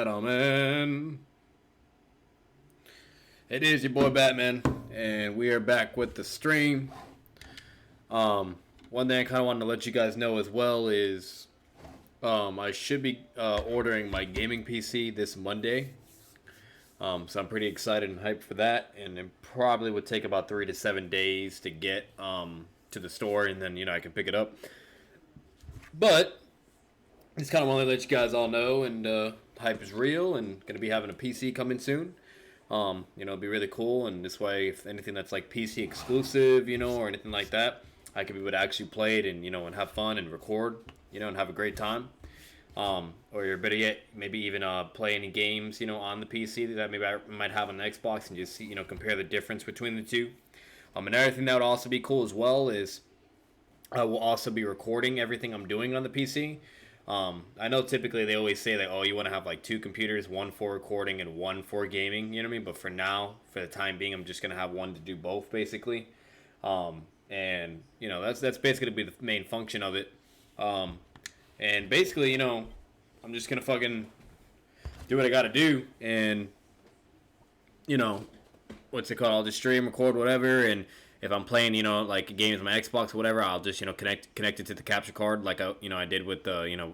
gentlemen, it is your boy Batman, and we are back with the stream. One thing I kind of wanted to let you guys know as well is I should be ordering my gaming PC this Monday. So I'm pretty excited and hyped for that, and it probably would take about 3 to 7 days to get to the store, and then I can pick it up. But just kind of want to let you guys all know, and hype is real, and gonna be having a PC coming soon. It'd be really cool, and this way, if anything that's like PC exclusive, or anything like that, I could be able to actually play it and and have fun and record, and have a great time. Or better yet, maybe even play any games, on the PC that maybe I might have on the Xbox and just see, compare the difference between the two. Another thing that would also be cool as well is I will also be recording everything I'm doing on the PC. I know typically they always say that, you want to have like 2 computers, one for recording and one for gaming, you know what I mean? But for now, for the time being, I'm just going to have one to do both, basically. And, that's basically going to be the main function of it. And basically, I'm just going to fucking do what I got to do. And, what's it called? I'll just stream, record, whatever. And if I'm playing, like games on my Xbox or whatever, I'll just, connect it to the capture card like I did with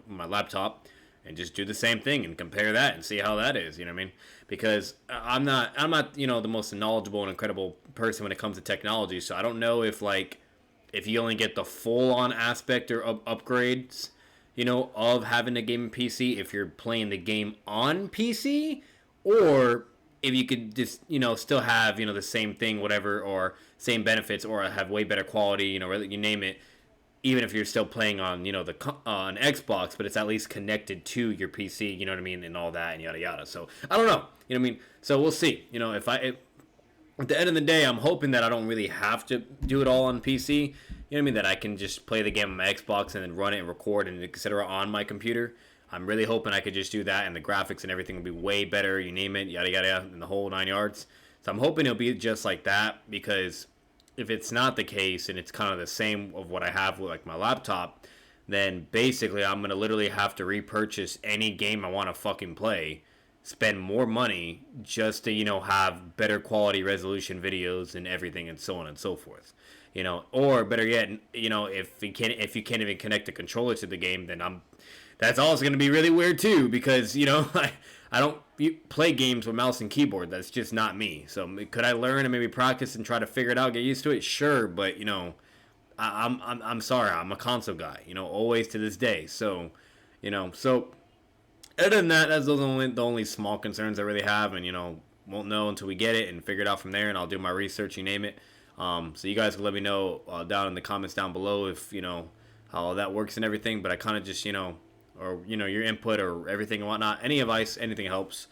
my laptop, and just do the same thing and compare that and see how that is, you know what I mean? Because I'm not, the most knowledgeable and incredible person when it comes to technology, so I don't know if you only get the full-on aspect or upgrades, of having a gaming PC if you're playing the game on PC, or if you could just, still have, the same thing, whatever, or same benefits, or have way better quality, you name it, even if you're still playing on, on Xbox, but it's at least connected to your PC, you know what I mean, and all that, and yada yada. So, I don't know, you know what I mean? So, we'll see. At the end of the day, I'm hoping that I don't really have to do it all on PC, you know what I mean, that I can just play the game on my Xbox and then run it and record and etc. on my computer. I'm really hoping I could just do that, and the graphics and everything will be way better, you name it, yada yada, and the whole 9 yards. So I'm hoping it'll be just like that, because if it's not the case and it's kind of the same of what I have with like my laptop, then basically I'm gonna literally have to repurchase any game I want to fucking play, spend more money just to have better quality resolution videos and everything, and so on and so forth. Or better yet, if you can't even connect the controller to the game, then that's also going to be really weird too, because I don't play games with mouse and keyboard. That's just not me. So could I learn and maybe practice and try to figure it out, get used to it? Sure, but I'm sorry, I'm a console guy. Always to this day. So so other than that, that's the only small concerns I really have, and won't know until we get it and figure it out from there. And I'll do my research, you name it. So you guys can let me know down in the comments down below if how that works and everything. But I kind of just or your input or everything and whatnot, any advice, anything helps.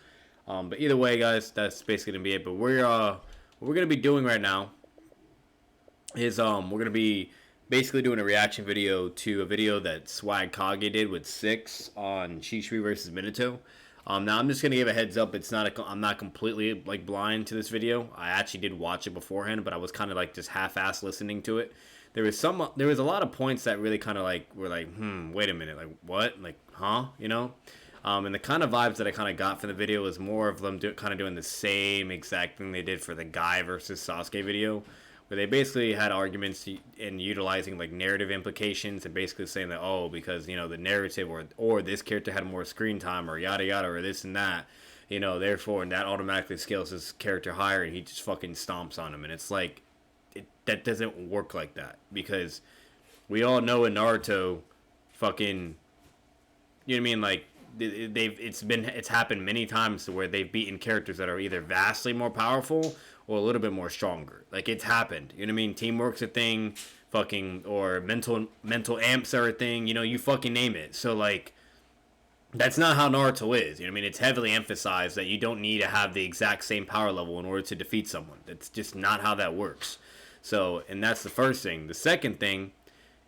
But either way, guys, that's basically gonna be it. But what we're gonna be doing right now is we're gonna be basically doing a reaction video to a video that Swag Kage did with 6 on Shisui versus Minato. Now I'm just gonna give a heads up. I'm not completely blind to this video. I actually did watch it beforehand, but I was kind of just half-assed listening to it. There was a lot of points that really kind of were wait a minute, what, huh, and the kind of vibes that I kind of got from the video was more of them kind of doing the same exact thing they did for the Guy versus Sasuke video, where they basically had arguments in utilizing narrative implications and basically saying that, because the narrative or this character had more screen time or yada yada or this and that, therefore, and that automatically scales his character higher, and he just fucking stomps on him. And it's that doesn't work like that, because we all know in Naruto, fucking, you know what I mean, it's happened many times to where they've beaten characters that are either vastly more powerful or a little bit more stronger. It's happened, you know what I mean? Teamwork's a thing, fucking, or mental amps are a thing, you fucking name it. So that's not how Naruto is, you know what I mean? It's heavily emphasized that you don't need to have the exact same power level in order to defeat someone. That's just not how that works. So, and that's the first thing. The second thing,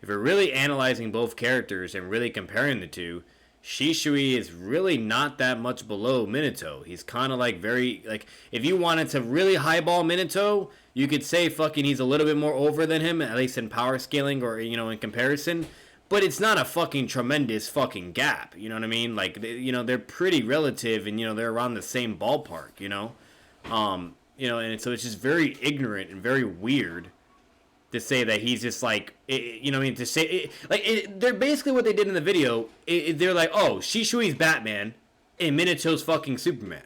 if you're really analyzing both characters and really comparing the two, Shisui is really not that much below Minato. He's kind of very, if you wanted to really highball Minato, you could say fucking he's a little bit more over than him, at least in power scaling or, in comparison. but it's not a fucking tremendous fucking gap. You know what I mean? Like, they're pretty relative, and they're around the same ballpark. And so it's just very ignorant and very weird to say that he's just like, to say they're basically what they did in the video. They're like, oh, Shishui's Batman and Minato's fucking Superman.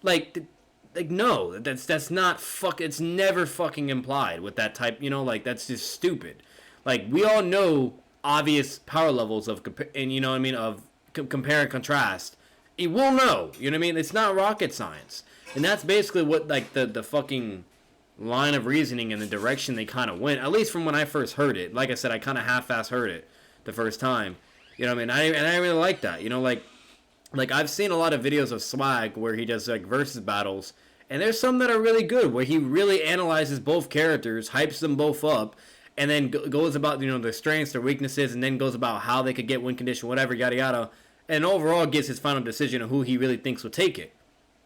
Like no, that's not it's never fucking implied with that type. That's just stupid. Like, we all know obvious power levels of compare and contrast. You will know. You know what I mean? It's not rocket science, and that's basically what the fucking line of reasoning and the direction they kind of went, at least from when I first heard it. Like I said, I kind of half-ass heard it the first time. You know what I mean? I really like that. Like I've seen a lot of videos of Swag where he does like versus battles, and there's some that are really good where he really analyzes both characters, hypes them both up, and then goes about their strengths, their weaknesses, and then goes about how they could get win condition, whatever, yada yada, and overall gives his final decision of who he really thinks will take it.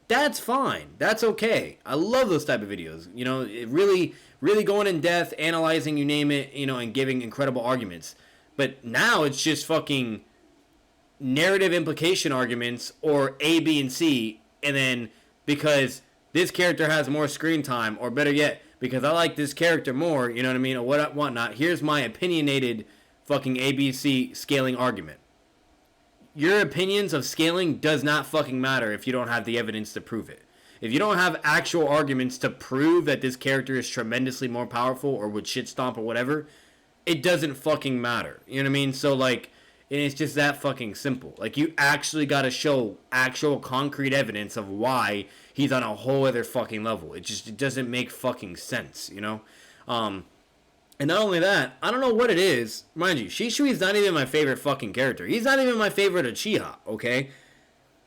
That's fine. That's okay. I love those type of videos. It really, really going in depth, analyzing, you name it, and giving incredible arguments. But now it's just fucking narrative implication arguments, or A, B, and C, and then because this character has more screen time, or better yet, because I like this character more, you know what I mean, or whatnot, here's my opinionated fucking ABC scaling argument. Your opinions of scaling does not fucking matter if you don't have the evidence to prove it. If you don't have actual arguments to prove that this character is tremendously more powerful or would shit stomp or whatever, it doesn't fucking matter. You know what I mean? So, like, and it's just that fucking simple. Like, you actually gotta show actual concrete evidence of why he's on a whole other fucking level. It doesn't make fucking sense, And not only that, I don't know what it is. Mind you, Shishui's not even my favorite fucking character. He's not even my favorite Uchiha, okay?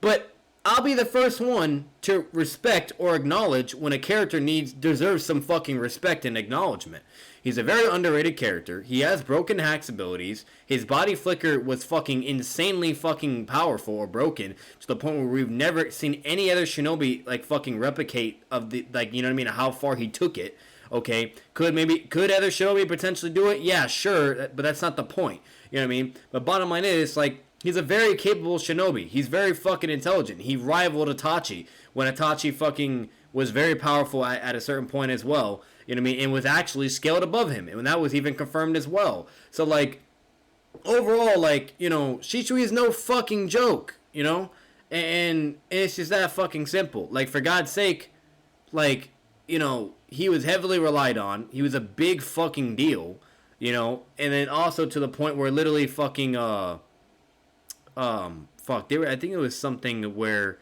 But I'll be the first one to respect or acknowledge when a character deserves some fucking respect and acknowledgement. He's a very underrated character. He has broken hacks abilities. His body flicker was fucking insanely fucking powerful or broken to the point where we've never seen any other shinobi like fucking replicate of the how far he took it. Okay, could other shinobi potentially do it? Yeah, sure, but that's not the point. You know what I mean? But bottom line is, like, he's a very capable shinobi. He's very fucking intelligent. He rivaled Itachi when Itachi fucking was very powerful at a certain point as well. You know what I mean? And was actually scaled above him. And that was even confirmed as well. So, like, overall, like, Shisui is no fucking joke, And it's just that fucking simple. Like, for God's sake, like, he was heavily relied on. He was a big fucking deal, and then also to the point where literally fucking, I think it was something where,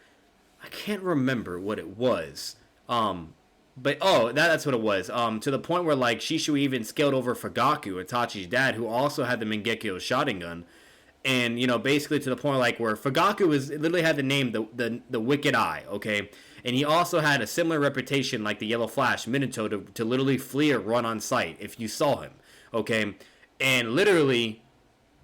I can't remember what it was, but, that's what it was, to the point where, like, Shisui even scaled over Fugaku, Itachi's dad, who also had the Mangekyo Sharingan, and, basically to the point, like, where Fugaku literally had the name, the Wicked Eye, okay? And he also had a similar reputation like the Yellow Flash, Minato, to literally flee or run on sight if you saw him, okay? And literally,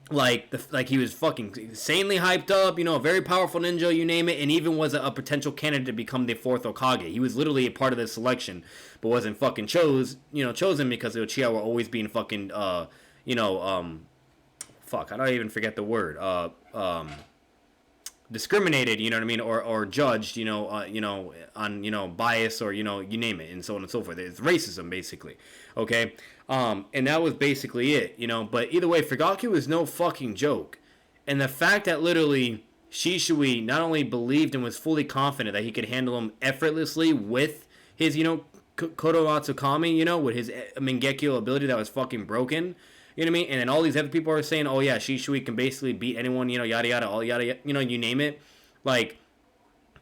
like he was fucking insanely hyped up, a very powerful ninja, you name it, and even was a potential candidate to become the 4th Hokage. He was literally a part of the selection, but wasn't fucking chosen because the Uchiha were always being fucking, I don't even forget the word, discriminated, you know what I mean, or judged, on bias, or you name it, and so on and so forth. It's racism, basically, okay, and that was basically it, But either way, Fugaku was no fucking joke, and the fact that literally Shisui not only believed and was fully confident that he could handle him effortlessly with his, Kodo Matsukami, with his Mangekyo ability that was fucking broken. You know what I mean? And then all these other people are saying, oh yeah, Shisui can basically beat anyone, yada yada, all yada, you name it. Like,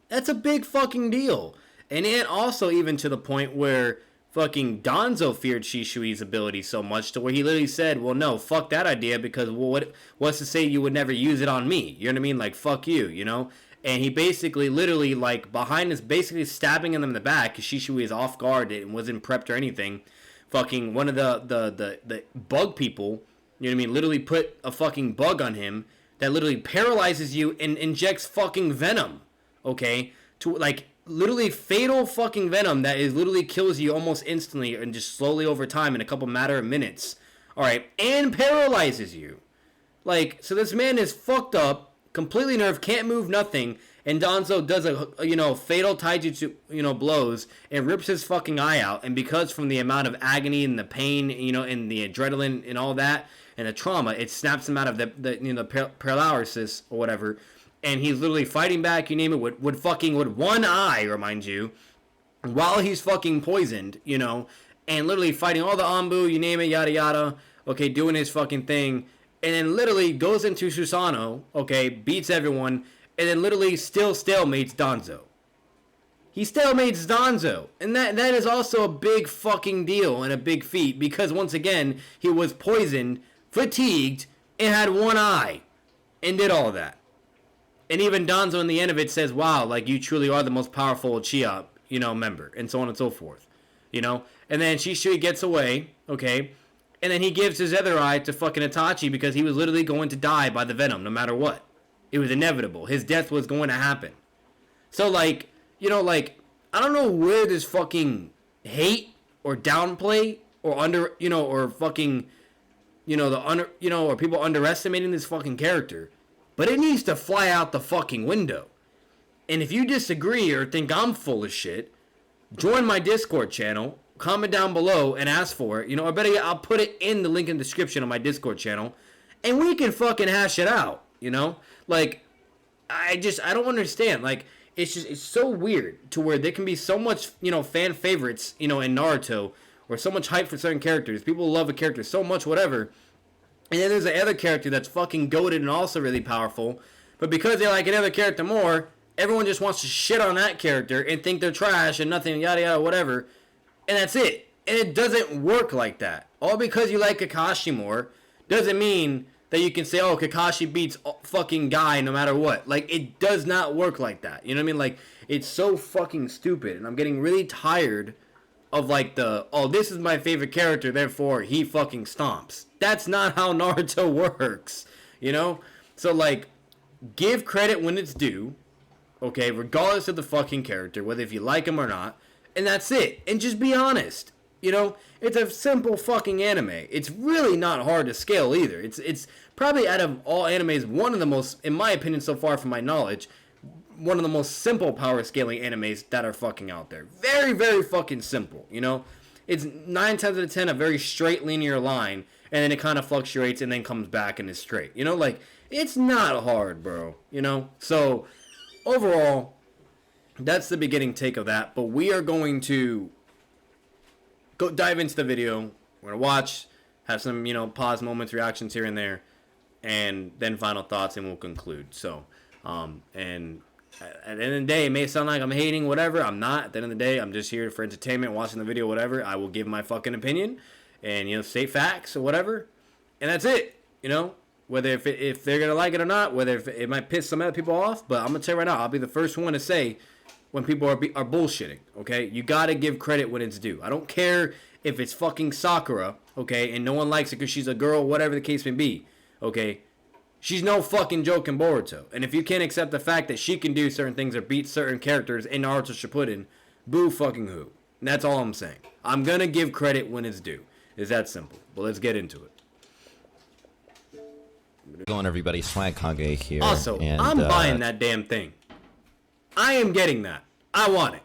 that's a big fucking deal. And then also even to the point where fucking Danzo feared Shishui's ability so much to where he literally said, well, no, fuck that idea, because what's to say you would never use it on me? You know what I mean? Like, fuck you, And he basically, literally, like, behind us, basically stabbing him in the back, because Shisui is off guard and wasn't prepped or anything. Fucking one of the bug people, you know what I mean, literally put a fucking bug on him that literally paralyzes you and injects fucking venom, okay? To, like, literally fatal fucking venom that is literally kills you almost instantly and just slowly over time in a couple matter of minutes, alright? And paralyzes you. Like, so this man is fucked up, completely nerfed, can't move nothing, and Danzo does a fatal taijutsu blows and rips his fucking eye out, and because from the amount of agony and the pain and the adrenaline and all that and the trauma, it snaps him out of the paralysis or whatever, and he's literally fighting back, you name it, with one eye, remind you, while he's fucking poisoned, and literally fighting all the Anbu, you name it, yada yada, okay, doing his fucking thing, and then literally goes into Susanoo, okay, beats everyone, and then literally still stalemates Danzo. He stalemates Danzo, and that is also a big fucking deal and a big feat, because once again, he was poisoned, fatigued, and had one eye, and did all that. And even Danzo in the end of it says, wow, like, you truly are the most powerful Uchiha, member, and so on and so forth, And then Shisui gets away, okay, and then he gives his other eye to fucking Itachi because he was literally going to die by the venom no matter what. It was inevitable. His death was going to happen. So, like, I don't know where this fucking hate or downplay or or fucking, or people underestimating this fucking character. But it needs to fly out the fucking window. And if you disagree or think I'm full of shit, join my Discord channel, comment down below and ask for it. Or better yet, I'll put it in the link in the description of my Discord channel, and we can fucking hash it out, Like, I don't understand. Like, it's so weird to where there can be so much, fan favorites, in Naruto, or so much hype for certain characters. People love a character so much, whatever. And then there's another character that's fucking goated and also really powerful. But because they like another character more, everyone just wants to shit on that character and think they're trash and nothing, yada yada, whatever. And that's it. And it doesn't work like that. All because you like Kakashi more doesn't mean that you can say, oh, Kakashi beats fucking Guy no matter what. Like, it does not work like that. You know what I mean? Like, it's so fucking stupid. And I'm getting really tired of, like, this is my favorite character, therefore he fucking stomps. That's not how Naruto works. So, like, give credit when it's due. Okay, regardless of the fucking character, whether if you like him or not. And that's it. And just be honest. It's a simple fucking anime. It's really not hard to scale either. It's probably out of all animes, one of the most, in my opinion so far from my knowledge, one of the most simple power scaling animes that are fucking out there. Very, very fucking simple, It's 9 times out of 10 a very straight linear line, and then it kind of fluctuates and then comes back and is straight. Like, it's not hard, bro, So, overall, that's the beginning take of that. But we are going to go dive into the video. We're going to watch, have some, pause moments, reactions here and there, and then final thoughts, and we'll conclude. So, and at the end of the day, it may sound like I'm hating, whatever. I'm not. At the end of the day, I'm just here for entertainment, watching the video, whatever. I will give my fucking opinion and, state facts or whatever. And that's it, Whether if they're going to like it or not, whether if it might piss some other people off. But I'm going to tell you right now, I'll be the first one to say when people are bullshitting, okay? You got to give credit when it's due. I don't care if it's fucking Sakura, okay, and no one likes it because she's a girl, whatever the case may be, okay? She's no fucking joke in Boruto. And if you can't accept the fact that she can do certain things or beat certain characters in Naruto Shippuden, boo fucking who. And that's all I'm saying. I'm going to give credit when it's due. It's that simple. But let's get into it. Going everybody, Swag Kage here. Also, I'm buying that damn thing. I am getting that. I want it.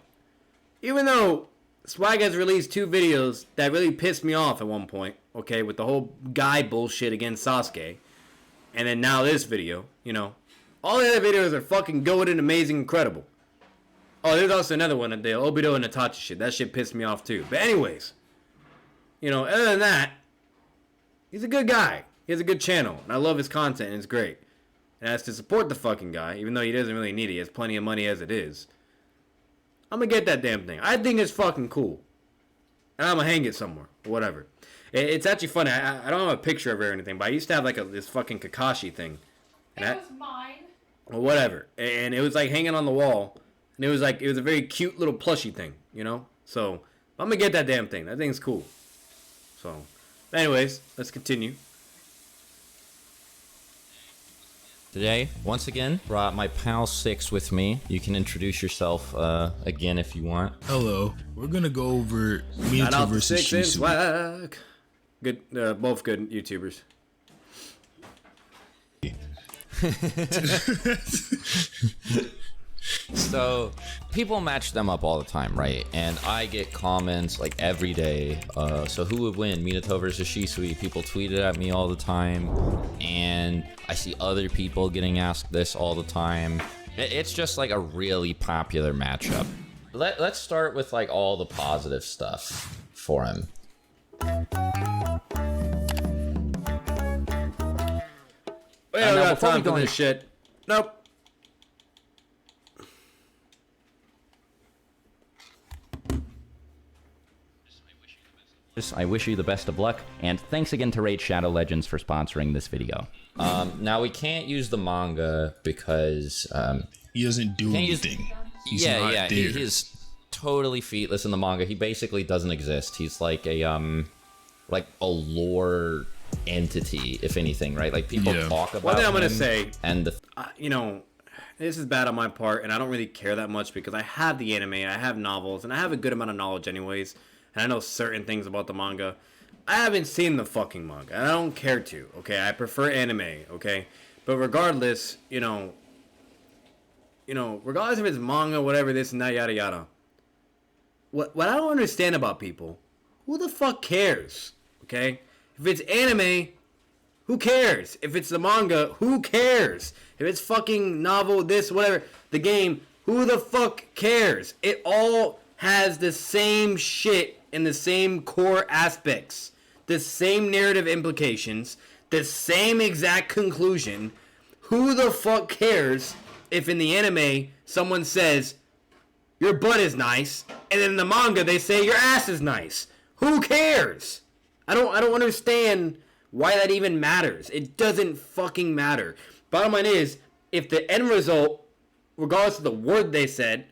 Even though Swag has released 2 videos that really pissed me off at one point, okay, with the whole guy bullshit against Sasuke. And then now this video, All the other videos are fucking goated, amazing, incredible. Oh, there's also another one, the Obito and Itachi shit. That shit pissed me off too. But anyways, other than that, he's a good guy. He has a good channel, and I love his content, and it's great. And as to support the fucking guy, even though he doesn't really need it, he has plenty of money as it is, I'm gonna get that damn thing. I think it's fucking cool. And I'm gonna hang it somewhere, or whatever. It's actually funny, I don't have a picture of it or anything, but I used to have like this fucking Kakashi thing. And it was mine. Or whatever. And it was like hanging on the wall. And it was a very cute little plushie thing, So, I'm gonna get that damn thing. That thing's cool. So, anyways, let's continue. Today, once again, brought my pal 6 with me. You can introduce yourself again if you want. Hello. We're gonna go over MInato versus Shisui. Good, both good YouTubers. So people match them up all the time, right? And I get comments like every day. So who would win, Minato versus Shisui? People tweet it at me all the time, and I see other people getting asked this all the time. It's just like a really popular matchup. Let's start with like all the positive stuff for him. We don't got time for this shit. Nope. I wish you the best of luck, and thanks again to Raid Shadow Legends for sponsoring this video. Now we can't use the manga because he doesn't do anything. He's not there. He's totally feetless in the manga. He basically doesn't exist. He's like a lore entity, if anything, right? Like people talk about. One thing I'm gonna say, and you know, this is bad on my part, and I don't really care that much because I have the anime, I have novels, and I have a good amount of knowledge anyways. And I know certain things about the manga. I haven't seen the fucking manga, and I don't care to, okay? I prefer anime, okay? But regardless, regardless if it's manga, whatever, this and that, yada yada. What I don't understand about people, who the fuck cares, okay? If it's anime, who cares? If it's the manga, who cares? If it's fucking novel, this, whatever, the game, who the fuck cares? It all has the same shit in the same core aspects, the same narrative implications, the same exact conclusion. Who the fuck cares if in the anime someone says your butt is nice and in the manga they say your ass is nice? Who cares? I don't understand why that even matters. It doesn't fucking matter. Bottom line is, if the end result, regardless of the word they said,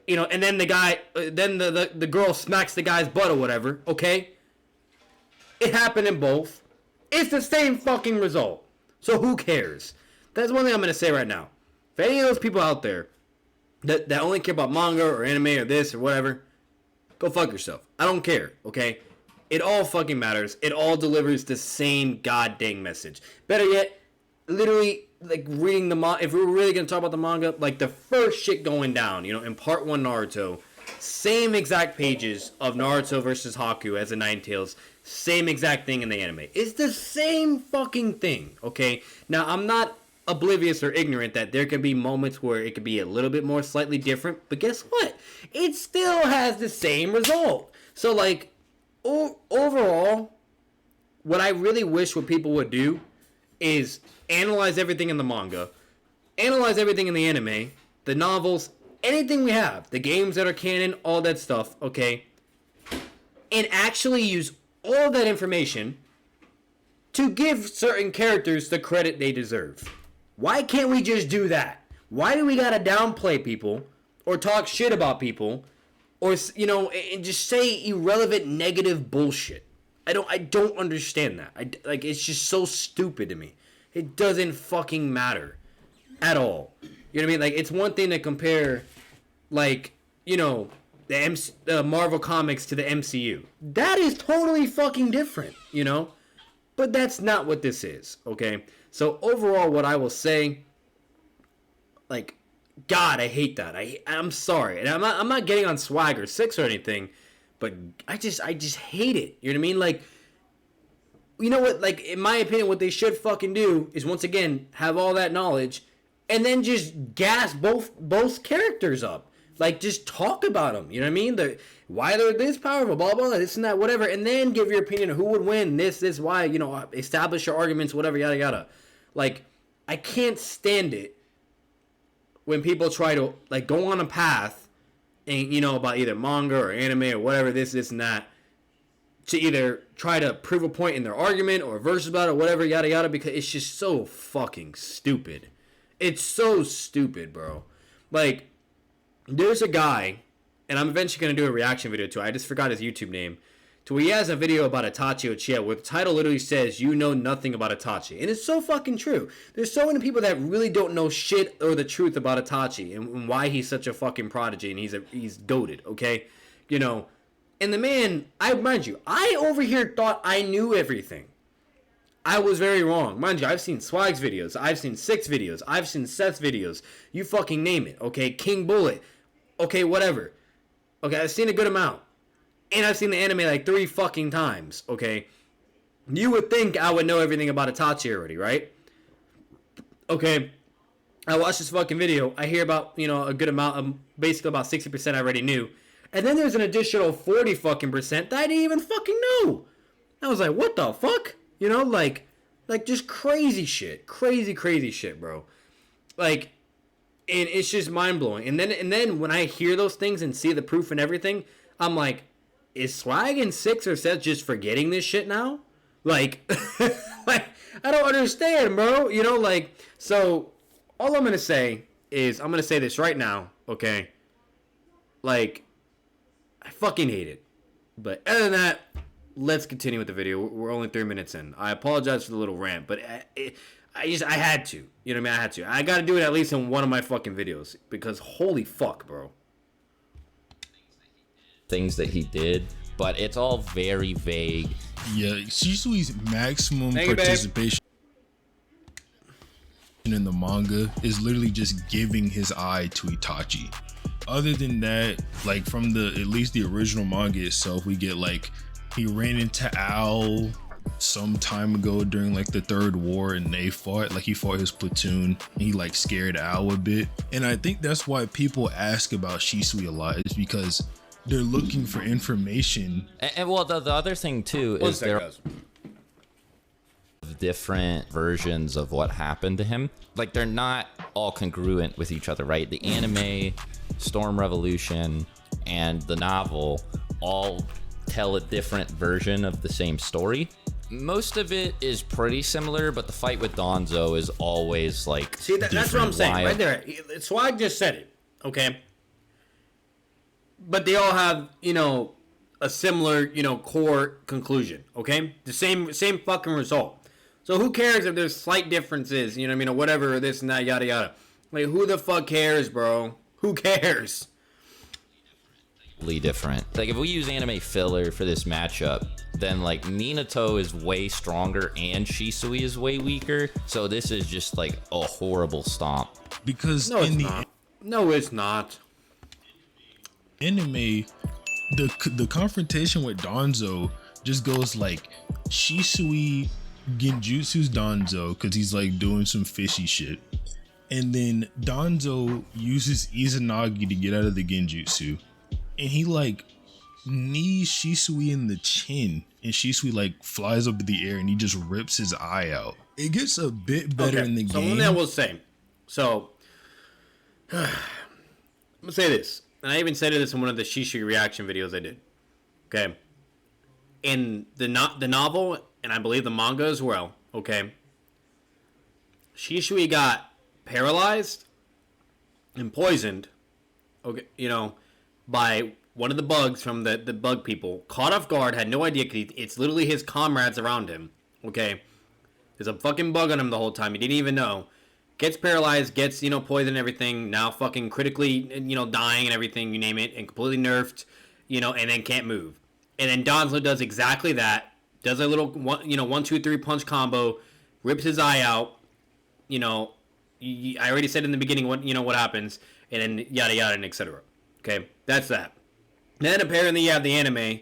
and then the guy, then the girl smacks the guy's butt or whatever, okay? It happened in both. It's the same fucking result. So who cares? That's one thing I'm going to say right now. If any of those people out there that only care about manga or anime or this or whatever, go fuck yourself. I don't care, okay? It all fucking matters. It all delivers the same goddamn message. Better yet, literally, like reading the manga, if we were really going to talk about the manga, like the first shit going down, in part 1 Naruto, same exact pages of Naruto versus Haku as the Ninetales, same exact thing in the anime. It's the same fucking thing, okay? Now, I'm not oblivious or ignorant that there could be moments where it could be a little bit more slightly different, but guess what? It still has the same result. So, like, overall, what I really wish what people would do is analyze everything in the manga, analyze everything in the anime, the novels, anything we have, the games that are canon, all that stuff, okay? And actually use all that information to give certain characters the credit they deserve. Why can't we just do that? Why do we gotta downplay people or talk shit about people or, and just say irrelevant negative bullshit? I don't understand that. It's just so stupid to me. It doesn't fucking matter at all. You know what I mean? Like, it's one thing to compare, like, the Marvel Comics to the MCU. That is totally fucking different, But that's not what this is, okay? So, overall, what I will say, like, God, I hate that. I'm sorry. And I'm not getting on Swagger 6 or anything, but I just hate it. You know what I mean? Like, you know what? Like, in my opinion, what they should fucking do is, once again, have all that knowledge and then just gas both characters up. Like, just talk about them. You know what I mean? Why they're this powerful, blah, blah, blah, this and that, whatever. And then give your opinion of who would win, this, why, establish your arguments, whatever, yada, yada. Like, I can't stand it when people try to, like, go on a path and, about either manga or anime or whatever, this and that, to either try to prove a point in their argument or verse about it or whatever, yada, yada, because it's just so fucking stupid. It's so stupid, bro. Like, there's a guy, and I'm eventually going to do a reaction video to it. I just forgot his YouTube name. To where he has a video about Itachi Uchiha where the title literally says, "You know nothing about Itachi." And it's so fucking true. There's so many people that really don't know shit or the truth about Itachi and why he's such a fucking prodigy and he's goated, okay? And the man, I remind you, I over here thought I knew everything. I was very wrong. Mind you, I've seen Swag's videos. I've seen Six videos. I've seen Seth's videos. You fucking name it, okay? King Bullet. Okay, whatever. Okay, I've seen a good amount. And I've seen the anime like 3 fucking times, okay? You would think I would know everything about Itachi already, right? Okay, I watched this fucking video. I hear about, you know, a good amount, basically about 60% I already knew. And then there's an additional 40 fucking percent that I didn't even fucking know. I was like, what the fuck? You know, like just crazy shit. Crazy shit, bro. Like, and it's just mind-blowing. And then when I hear those things and see the proof and everything, I'm like, is Swag and Six or Seth just forgetting this shit now? Like, like, I don't understand, bro. You know, like, so all I'm going to say is, I'm going to say this right now, okay? Like, I fucking hate it. But other than that, let's continue with the video. We're only 3 minutes in. I apologize for the little rant, but I had to. You know what I mean? I had to. I got to do it at least in one of my fucking videos because holy fuck, bro. Things that he did, but it's all very vague. Yeah, Shisui's maximum participation in the manga is literally just giving his eye to Itachi. Other than that, like from at least the original manga itself, we get like he ran into Al some time ago during like the Third War and they fought, like he fought his platoon and he like scared Al a bit. And I think that's why people ask about Shisui a lot, is because they're looking for information. And well, the other thing too is there are different versions of what happened to him. Like they're not all congruent with each other, right? The anime, Storm Revolution, and the novel all tell a different version of the same story. Most of it is pretty similar, but the fight with Danzo is always like, see, that's what I'm saying right there. Swag just said it, okay? But they all have, you know, a similar, you know, core conclusion, okay? The same fucking result. So who cares if there's slight differences, you know what I mean, or whatever, this and that, yada yada. Like, who the fuck cares, bro? Who cares? Different. Like, if we use anime filler for this matchup, then like Minato is way stronger and Shisui is way weaker. So this is just like a horrible stomp. Because no, it's not. No, it's not. Anime, the confrontation with Danzo just goes like Shisui genjutsu's Danzo because he's like doing some fishy shit, and then Danzo uses Izanagi to get out of the genjutsu, and he like knees Shisui in the chin, and Shisui like flies up in the air and he just rips his eye out. It gets a bit better in the game. So one thing I will say, so I'm gonna say this. And I even said this in one of the Shisui reaction videos I did. Okay. In the novel, and I believe the manga as well, okay, Shisui got paralyzed and poisoned, okay, you know, by one of the bugs from the bug people. Caught off guard, had no idea, because it's literally his comrades around him, okay? There's a fucking bug on him the whole time. He didn't even know. Gets paralyzed, gets, you know, poisoned and everything, now fucking critically, you know, dying and everything, you name it, and completely nerfed, you know, and then can't move. And then Danzo does exactly that, does a little, 1, 2, 3 punch combo, rips his eye out, you know, I already said in the beginning what, you know, what happens, and then yada yada and etc. Okay, that's that. Then apparently you have the anime,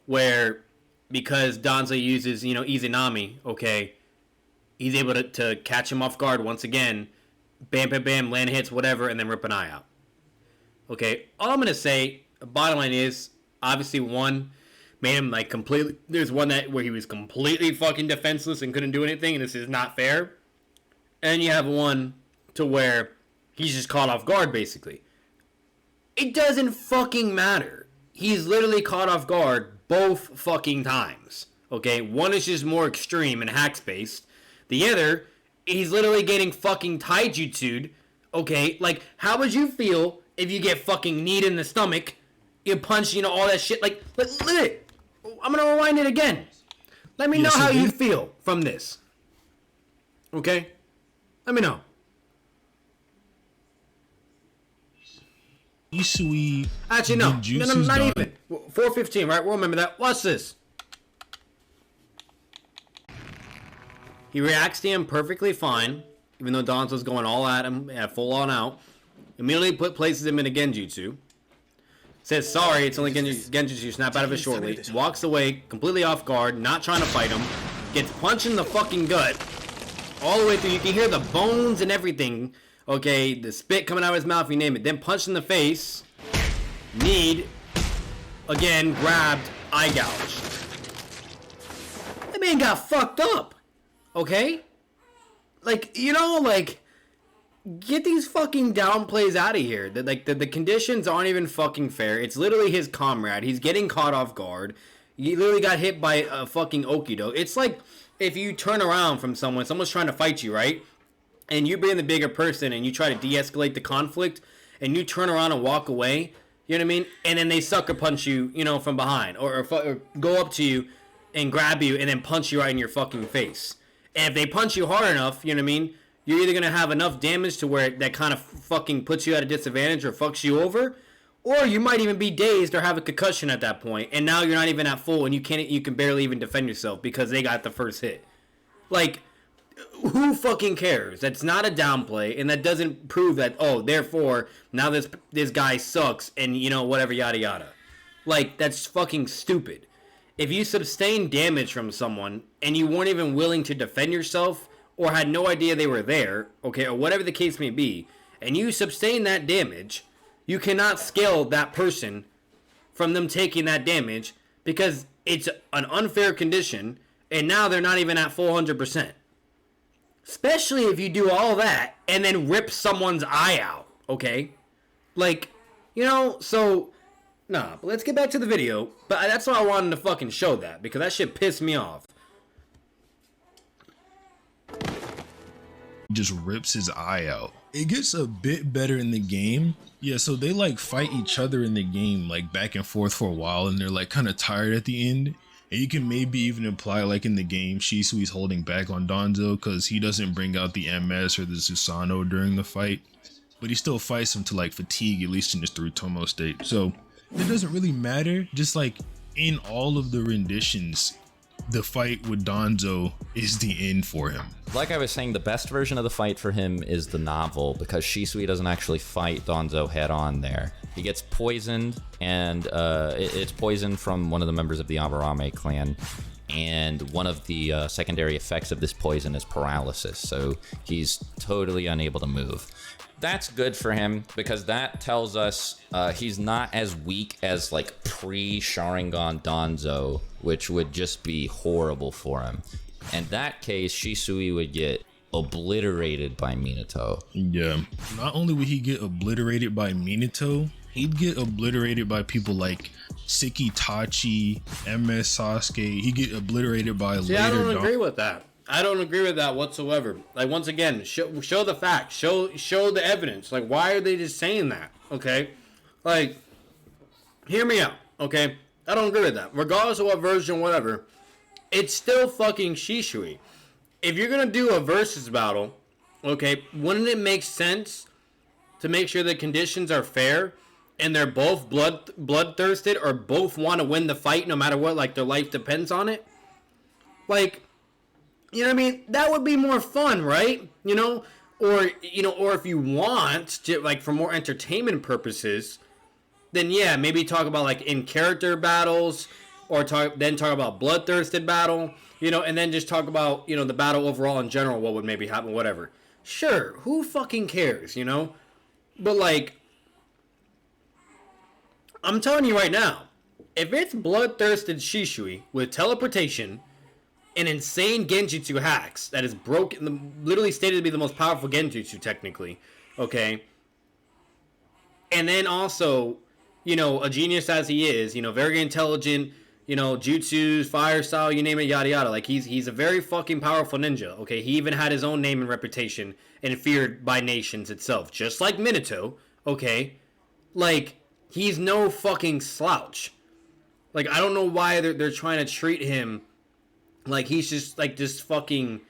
where, because Danzo uses, you know, Izanami, okay, he's able to catch him off guard once again. Bam, bam, bam, land hits, whatever, and then rip an eye out. Okay, all I'm going to say, bottom line is, obviously one made him like completely, there's one that where he was completely fucking defenseless and couldn't do anything, and this is not fair. And you have one to where he's just caught off guard, basically. It doesn't fucking matter. He's literally caught off guard both fucking times. Okay, one is just more extreme and hacks-based. The other, he's literally getting fucking taijutsu'd. Okay, like, how would you feel if you get fucking kneed in the stomach, you punch, you know, all that shit? Like, I'm gonna rewind it again. Let me know how you feel from this. Okay? Let me know. Shisui. Actually, no, not even. 4:15, right? We'll remember that. Watch this. He reacts to him perfectly fine, even though Danzo's going all at him, full on out. Immediately places him in a genjutsu. Says, sorry, it's only genjutsu, snap out of it shortly. Walks away, completely off guard, not trying to fight him. Gets punched in the fucking gut. All the way through, you can hear the bones and everything. Okay, the spit coming out of his mouth, you name it. Then punched in the face. Kneed. Again, grabbed, eye gouged. That man got fucked up. Okay? Like, you know, like, get these fucking downplays out of here. The conditions aren't even fucking fair. It's literally his comrade. He's getting caught off guard. He literally got hit by a fucking okido. It's like if you turn around from someone's trying to fight you, right? And you being the bigger person and you try to de-escalate the conflict and you turn around and walk away, you know what I mean? And then they sucker punch you, you know, from behind or go up to you and grab you and then punch you right in your fucking face. And if they punch you hard enough, you know what I mean? You're either going to have enough damage to where that kind of fucking puts you at a disadvantage or fucks you over, or you might even be dazed or have a concussion at that point, and now you're not even at full and you can barely even defend yourself because they got the first hit. Like, who fucking cares? That's not a downplay, and that doesn't prove that, oh, therefore, now this guy sucks and, you know, whatever, yada yada. Like, that's fucking stupid. If you sustain damage from someone and you weren't even willing to defend yourself or had no idea they were there, okay, or whatever the case may be, and you sustain that damage, you cannot scale that person from them taking that damage because it's an unfair condition, and now they're not even at full 100%. Especially if you do all that and then rip someone's eye out, okay? Like, you know, so, nah, but let's get back to the video. But that's why I wanted to fucking show that, because that shit pissed me off. Just rips his eye out. It gets a bit better in the game. Yeah, so they like fight each other in the game like back and forth for a while, and they're like kind of tired at the end. And you can maybe even imply like in the game Shisui's holding back on Danzo because he doesn't bring out the MS or the Susanoo during the fight, but he still fights him to like fatigue, at least in his 3-Tomo state. So it doesn't really matter. Just like in all of the renditions, the fight with Danzo is the end for him. Like I was saying, the best version of the fight for him is the novel, because Shisui doesn't actually fight Danzo head on there. He gets poisoned, and it's poisoned from one of the members of the Aburame clan, and one of the secondary effects of this poison is paralysis, so he's totally unable to move. That's good for him, because that tells us he's not as weak as like pre-Sharingan Danzo, which would just be horrible for him. In that case, Shisui would get obliterated by Minato. Yeah. Not only would he get obliterated by Minato, he'd get obliterated by people like Siki Tachi, MS Sasuke. He'd get obliterated by later. I don't agree with that. I don't agree with that whatsoever. Like, once again, show the facts. Show the evidence. Like, why are they just saying that? Okay? Like, hear me out. Okay? I don't agree with that. Regardless of what version, whatever, it's still fucking Shisui. If you're gonna do a versus battle, okay, wouldn't it make sense to make sure the conditions are fair and they're both bloodthirsted or both want to win the fight no matter what, like their life depends on it? Like, you know what I mean? That would be more fun, right? You know, or if you want to, like, for more entertainment purposes, then yeah, maybe talk about like in character battles, or talk about bloodthirsted battle, you know, and then just talk about, you know, the battle overall in general, what would maybe happen, whatever. Sure, who fucking cares, you know? But like, I'm telling you right now, if it's bloodthirsted Shisui with teleportation and insane genjutsu hacks that is broken, literally stated to be the most powerful genjutsu technically, okay? And then also, you know, a genius as he is, you know, very intelligent, you know, jutsus, fire style, you name it, yada yada. Like, he's a very fucking powerful ninja, okay? He even had his own name and reputation and feared by nations itself, just like Minato, okay? Like, he's no fucking slouch. Like, I don't know why they're trying to treat him like he's just, like, this fucking,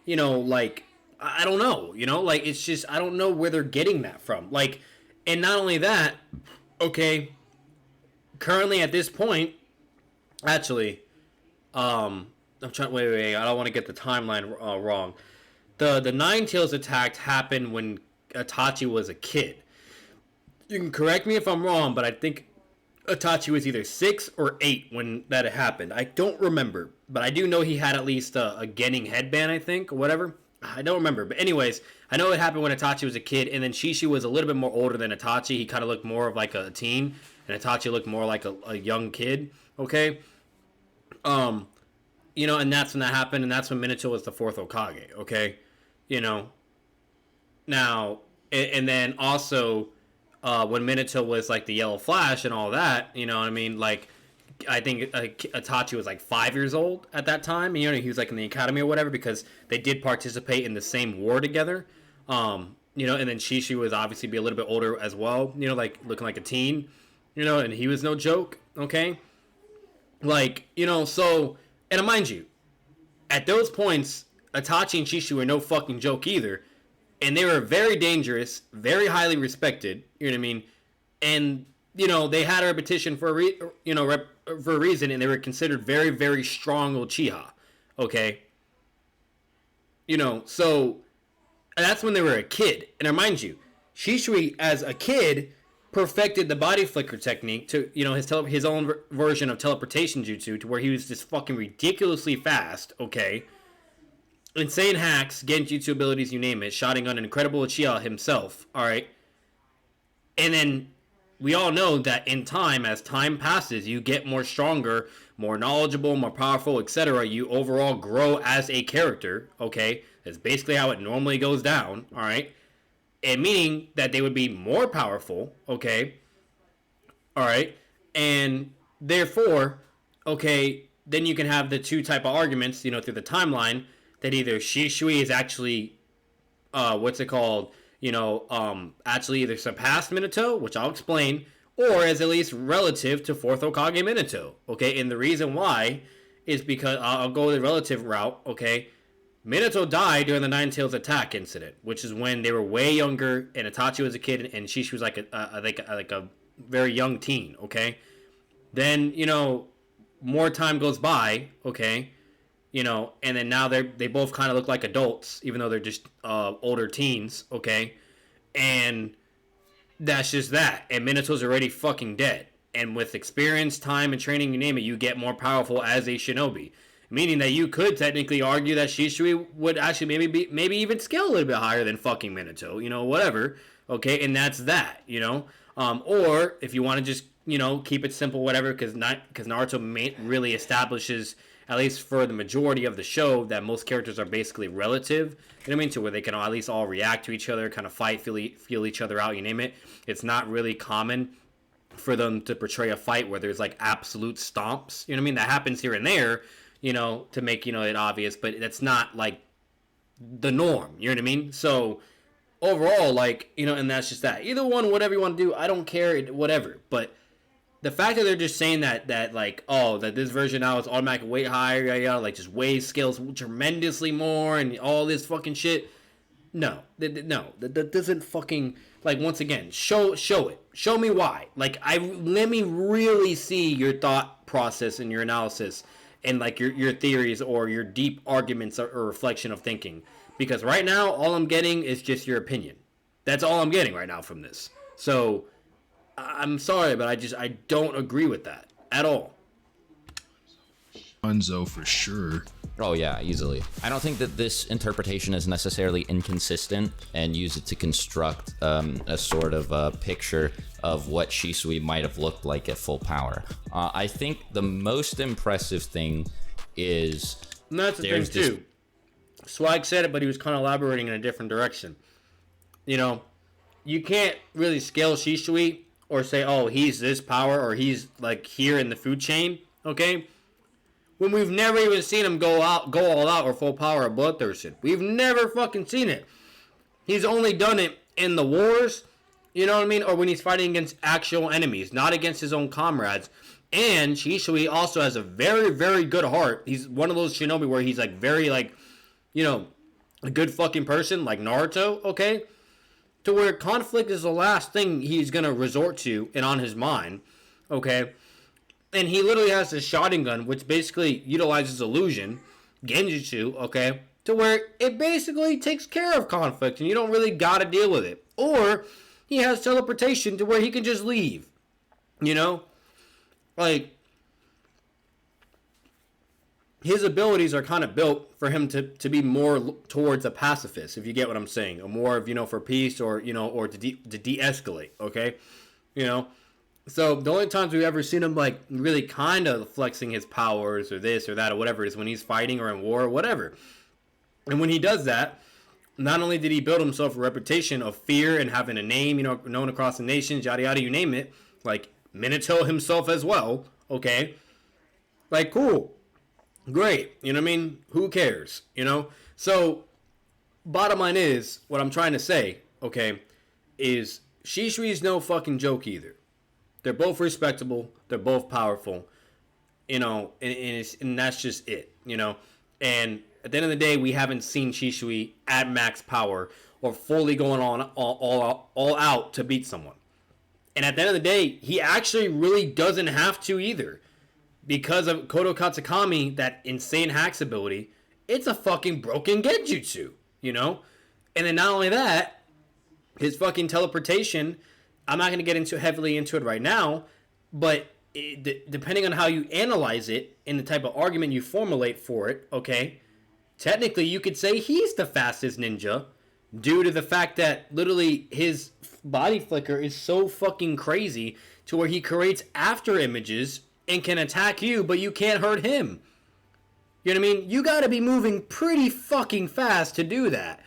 you know, like, I don't know, you know? Like, it's just, I don't know where they're getting that from. Like, and not only that, okay, currently at this point, actually, I'm trying. Wait. I don't want to get the timeline wrong. The Nine Tails attack happened when Itachi was a kid. You can correct me if I'm wrong, but I think Itachi was either 6 or 8 when that happened. I don't remember, but I do know he had at least a Genin headband, I think, or whatever. I don't remember, but anyways, I know it happened when Itachi was a kid, and then Shisui was a little bit more older than Itachi. He kind of looked more of like a teen, and Itachi looked more like a young kid. Okay, and that's when that happened, and that's when Minato was the fourth Hokage. Okay, now, and then also when Minato was like the Yellow Flash and all that, you know what I mean? Like, I think Itachi was like 5 years old at that time. He was like in the academy or whatever because they did participate in the same war together. And then Shisui was obviously be a little bit older as well, like looking like a teen, and he was no joke. Okay. Like, so, and mind you, at those points, Itachi and Shisui were no fucking joke either. And they were very dangerous, very highly respected, you know what I mean? And, they had a repetition for a reason, and they were considered very, very strong Uchiha, okay? So that's when they were a kid. And mind you, Shisui, as a kid, perfected the body flicker technique to, his own version of teleportation jutsu, to where he was just fucking ridiculously fast, okay? Insane hacks, genjutsu abilities, you name it. Shotting on an incredible Uchiha himself, alright? And then we all know that in time, as time passes, you get more stronger, more knowledgeable, more powerful, etc. You overall grow as a character, okay? That's basically how it normally goes down, alright? And meaning that they would be more powerful, okay? Alright? And therefore, okay, then you can have the two type of arguments, through the timeline, that either Shisui is actually, actually either surpassed Minato, which I'll explain, or is at least relative to 4th Hokage Minato, okay? And the reason why is because, I'll go the relative route, okay? Minato died during the Nine Tails attack incident, which is when they were way younger, and Itachi was a kid, and Shisui was like a very young teen, okay? Then, more time goes by, okay? And then now they both kind of look like adults, even though they're just older teens, okay? And that's just that. And Minato's already fucking dead. And with experience, time, and training, you name it, you get more powerful as a shinobi. Meaning that you could technically argue that Shisui would actually maybe even scale a little bit higher than fucking Minato, whatever, okay? And that's that, or if you want to just, keep it simple, whatever, because Naruto really establishes, at least for the majority of the show, that most characters are basically relative, you know what I mean, to where they can at least all react to each other, kind of fight, feel each other out, you name it. It's not really common for them to portray a fight where there's like absolute stomps, you know what I mean? That happens here and there, to make, it obvious, but that's not like the norm, you know what I mean? So overall, like, and that's just that. Either one, whatever you want to do, I don't care, whatever, but the fact that they're just saying that like, oh, that this version now is automatically way higher, like just weighs scales tremendously more and all this fucking shit. No, that doesn't fucking, like, once again, show it. Show me why. Like, let me really see your thought process and your analysis and like your theories or your deep arguments or reflection of thinking. Because right now, all I'm getting is just your opinion. That's all I'm getting right now from this. So I'm sorry, but I don't agree with that at all. Hanzo for sure. Oh yeah, easily. I don't think that this interpretation is necessarily inconsistent and use it to construct a sort of picture of what Shisui might have looked like at full power. I think the most impressive thing is... And that's the thing too. Swag said it, but he was kind of elaborating in a different direction. You can't really scale Shisui or say, oh, he's this power or he's like here in the food chain, okay? When we've never even seen him go all out or full power or bloodthirsted. We've never fucking seen it. He's only done it in the wars, you know what I mean? Or when he's fighting against actual enemies, not against his own comrades. And Shisui also has a very, very good heart. He's one of those shinobi where he's like very like, a good fucking person like Naruto, okay? To where conflict is the last thing he's gonna resort to and on his mind, okay? And he literally has this shotgun gun, which basically utilizes illusion, genjutsu, okay, to where it basically takes care of conflict and you don't really gotta deal with it. Or he has teleportation to where he can just leave. You know? Like, his abilities are kind of built for him to be more towards a pacifist, if you get what I'm saying. Or more of, for peace or, or to de-escalate, okay? So the only times we've ever seen him, like, really kind of flexing his powers or this or that or whatever is when he's fighting or in war or whatever. And when he does that, not only did he build himself a reputation of fear and having a name, known across the nations, yada yada, you name it, like Minato himself as well, okay? Like, cool. Great. You know what I mean? Who cares? So, bottom line is, what I'm trying to say, okay, is Shisui's no fucking joke either. They're both respectable. They're both powerful. And that's just it, And at the end of the day, we haven't seen Shisui at max power or fully going on all out to beat someone. And at the end of the day, he actually really doesn't have to either. Because of Kodo Katsukami, that insane hacks ability, it's a fucking broken genjutsu, And then not only that, his fucking teleportation, I'm not going to get heavily into it right now, but depending on how you analyze it and the type of argument you formulate for it, okay, technically you could say he's the fastest ninja due to the fact that literally his body flicker is so fucking crazy to where he creates after images and can attack you, but you can't hurt him. You know what I mean? You gotta be moving pretty fucking fast to do that.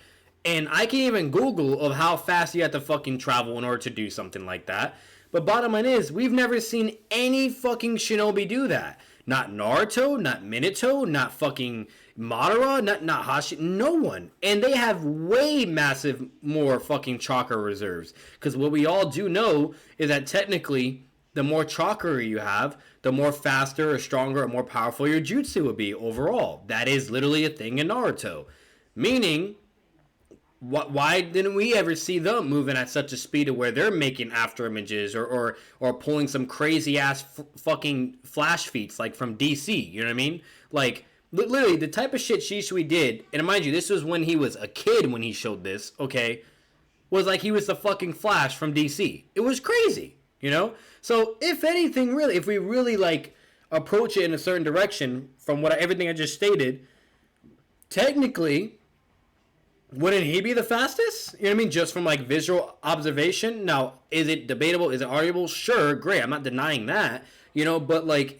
And I can even Google of how fast you have to fucking travel in order to do something like that. But bottom line is, we've never seen any fucking shinobi do that. Not Naruto, not Minato, not fucking Madara, not Hashi, no one. And they have way massive more fucking chakra reserves. Because what we all do know is that technically, the more chakra you have, the more faster or stronger or more powerful your jutsu will be overall. That is literally a thing in Naruto. Meaning, why didn't we ever see them moving at such a speed to where they're making after images or pulling some crazy ass fucking flash feats like from DC? You know what I mean? Like, literally, the type of shit Shisui did, and mind you, this was when he was a kid when he showed this, okay, was like he was the fucking Flash from DC. It was crazy. So if anything, really, if we really like approach it in a certain direction from everything I just stated, technically, wouldn't he be the fastest? You know what I mean? Just from like visual observation. Now, is it debatable? Is it arguable? Sure, great. I'm not denying that. But like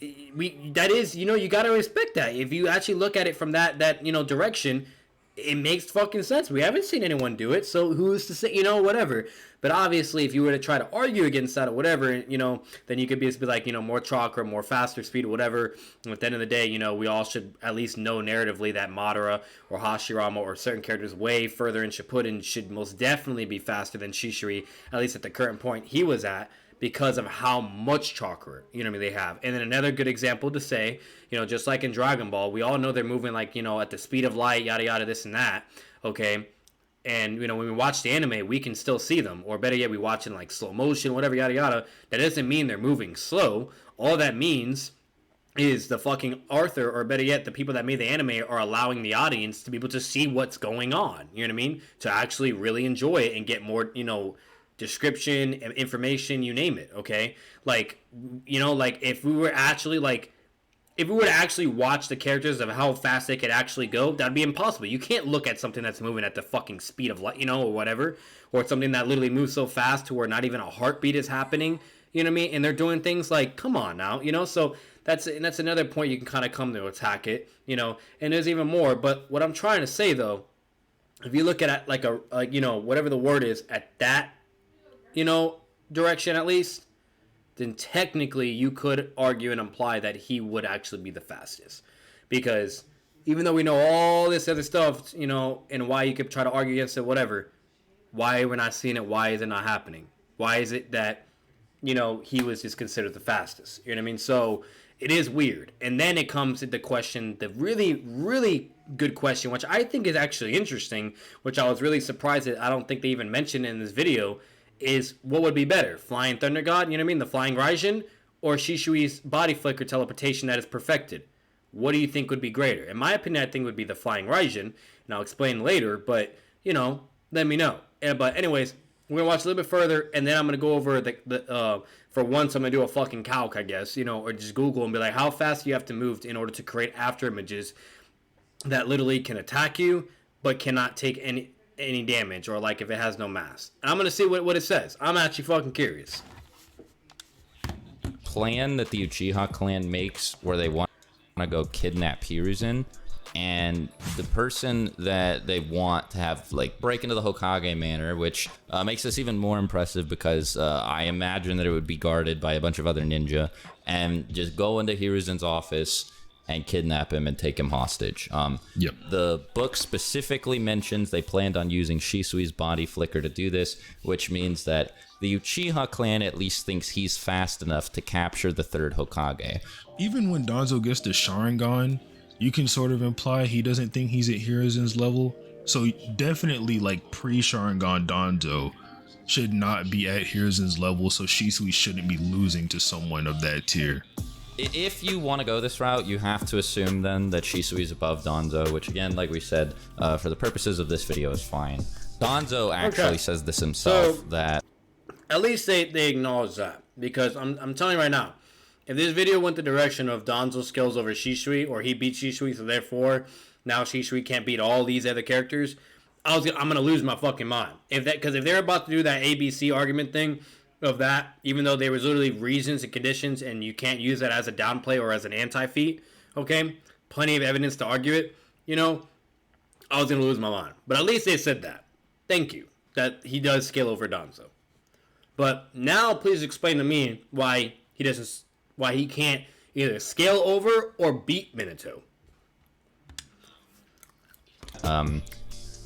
that is, you got to respect that. If you actually look at it from that direction, it makes fucking sense. We haven't seen anyone do it, so who's to say, whatever. But obviously, if you were to try to argue against that or whatever, then you could be like, more chakra, more faster speed or whatever. And at the end of the day, we all should at least know narratively that Madara or Hashirama or certain characters way further in Shippuden should most definitely be faster than Shisui, at least at the current point he was at, because of how much chakra, they have. And then another good example to say, just like in Dragon Ball, we all know they're moving like, at the speed of light, yada yada, this and that, okay? And, when we watch the anime, we can still see them. Or better yet, we watch in like slow motion, whatever, yada yada. That doesn't mean they're moving slow. All that means is the fucking author, or better yet, the people that made the anime are allowing the audience to be able to see what's going on. You know what I mean? To actually really enjoy it and get more, description, information, you name it, okay? Like, like if we were to actually watch the characters of how fast they could actually go, that'd be impossible. You can't look at something that's moving at the fucking speed of light, or whatever, or something that literally moves so fast to where not even a heartbeat is happening, you know what I mean? And they're doing things like, come on now, so that's another point you can kind of come to attack it, and there's even more. But what I'm trying to say, though, if you look at it like whatever the word is, at that, direction at least, then technically you could argue and imply that he would actually be the fastest. Because even though we know all this other stuff, and why you could try to argue against it, whatever, why we're not seeing it, why is it not happening? Why is it that, he was just considered the fastest? You know what I mean? So it is weird. And then it comes to the question, the really, really good question, which I think is actually interesting, which I was really surprised that I don't think they even mentioned in this video, is what would be better? Flying Thunder God, you know what I mean? The Flying Raijin, or Shisui's body flicker teleportation that is perfected? what do you think would be greater? In my opinion, I think it would be the Flying Raijin, and I'll explain later, but, let me know. But anyways, we're going to watch a little bit further, and then I'm going to go over for once, I'm going to do a fucking calc, I guess, or just Google and be like, how fast do you have to move in order to create after images that literally can attack you, but cannot take any damage, or like if it has no mass. And I'm going to see what it says. I'm actually fucking curious. Plan that the Uchiha clan makes where they want to go kidnap Hiruzen, and the person that they want to have like break into the Hokage manor, which makes this even more impressive because I imagine that it would be guarded by a bunch of other ninja, and just go into Hiruzen's office and kidnap him and take him hostage. Yep. The book specifically mentions they planned on using Shisui's body flicker to do this, which means that the Uchiha clan at least thinks he's fast enough to capture the third Hokage. Even when Danzo gets the Sharingan, you can sort of imply he doesn't think he's at Hiruzen's level. So definitely like pre-Sharingan Danzo should not be at Hiruzen's level, so Shisui shouldn't be losing to someone of that tier. If you want to go this route, you have to assume then that Shisui is above Danzo, which again, like we said, for the purposes of this video is fine. Danzo actually says this himself, that at least they acknowledge that, because I'm telling you right now, if this video went the direction of Danzo's skills over Shisui, or he beat Shisui, so therefore now Shisui can't beat all these other characters, I'm gonna lose my fucking mind. Because if they're about to do that ABC argument thing of that, even though there was literally reasons and conditions, and you can't use that as a downplay or as an anti-feat, okay? Plenty of evidence to argue it, I was gonna lose my mind. But at least they said that. Thank you. That he does scale over Danzo. But now please explain to me why he can't either scale over or beat Minato.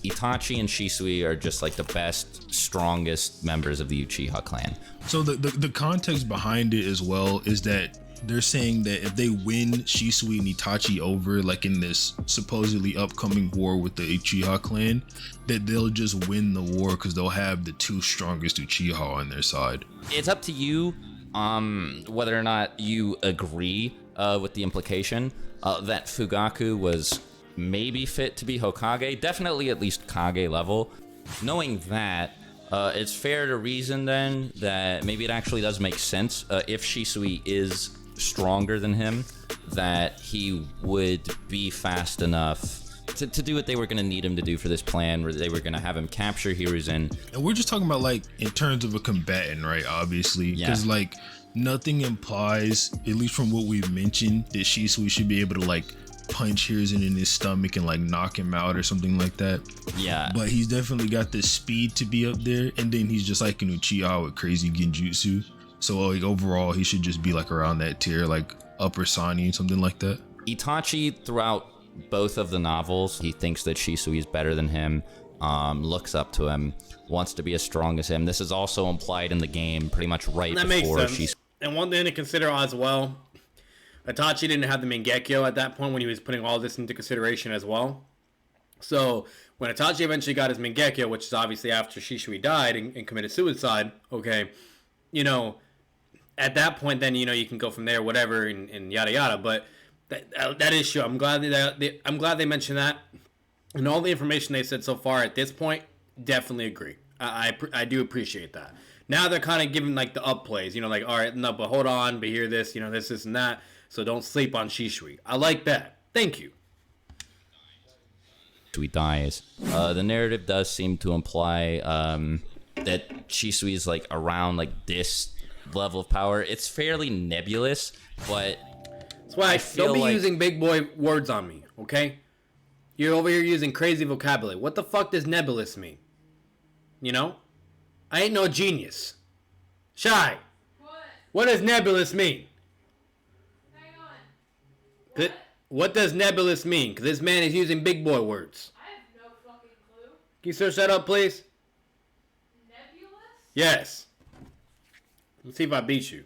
Itachi and Shisui are just like the best, strongest members of the Uchiha clan. So the context behind it as well is that they're saying that if they win Shisui and Itachi over, like in this supposedly upcoming war with the Uchiha clan, that they'll just win the war because they'll have the two strongest Uchiha on their side. It's up to you whether or not you agree with the implication that Fugaku was maybe fit to be Hokage, definitely at least Kage level. Knowing that, it's fair to reason then that maybe it actually does make sense if Shisui is stronger than him, that he would be fast enough to do what they were going to need him to do for this plan, where they were going to have him capture Hiruzen. And we're just talking about like in terms of a combatant, right? Obviously, because like nothing implies, at least from what we've mentioned, that Shisui should be able to like punch Hiruzen in his stomach and like knock him out or something like that. Yeah. But he's definitely got the speed to be up there, and then he's just like an Uchiha with crazy genjutsu. So like overall, he should just be like around that tier, like upper Sani, something like that. Itachi, throughout both of the novels, he thinks that Shisui is better than him, looks up to him, wants to be as strong as him. This is also implied in the game pretty much right that before makes sense. Shisui. And one thing to consider as well, Itachi didn't have the Mangekyo at that point when he was putting all this into consideration as well. So when Itachi eventually got his Mangekyo, which is obviously after Shisui died and committed suicide, okay, at that point then, you can go from there, whatever, and yada yada. But that is true. I'm glad they mentioned that. And all the information they said so far at this point, definitely agree. I do appreciate that. Now they're kind of giving like the up plays, like, all right, no, but hold on, but hear this, this and that. So don't sleep on Shisui. I like that. Thank you. Shisui dies. The narrative does seem to imply that Shisui is like around like this level of power. It's fairly nebulous, but that's why don't be using big boy words on me, okay? You're over here using crazy vocabulary. What the fuck does nebulous mean? I ain't no genius. Shy. What does nebulous mean? What does nebulous mean? Because this man is using big boy words. I have no fucking clue. Can you search that up, please? Nebulous? Yes. Let's see if I beat you.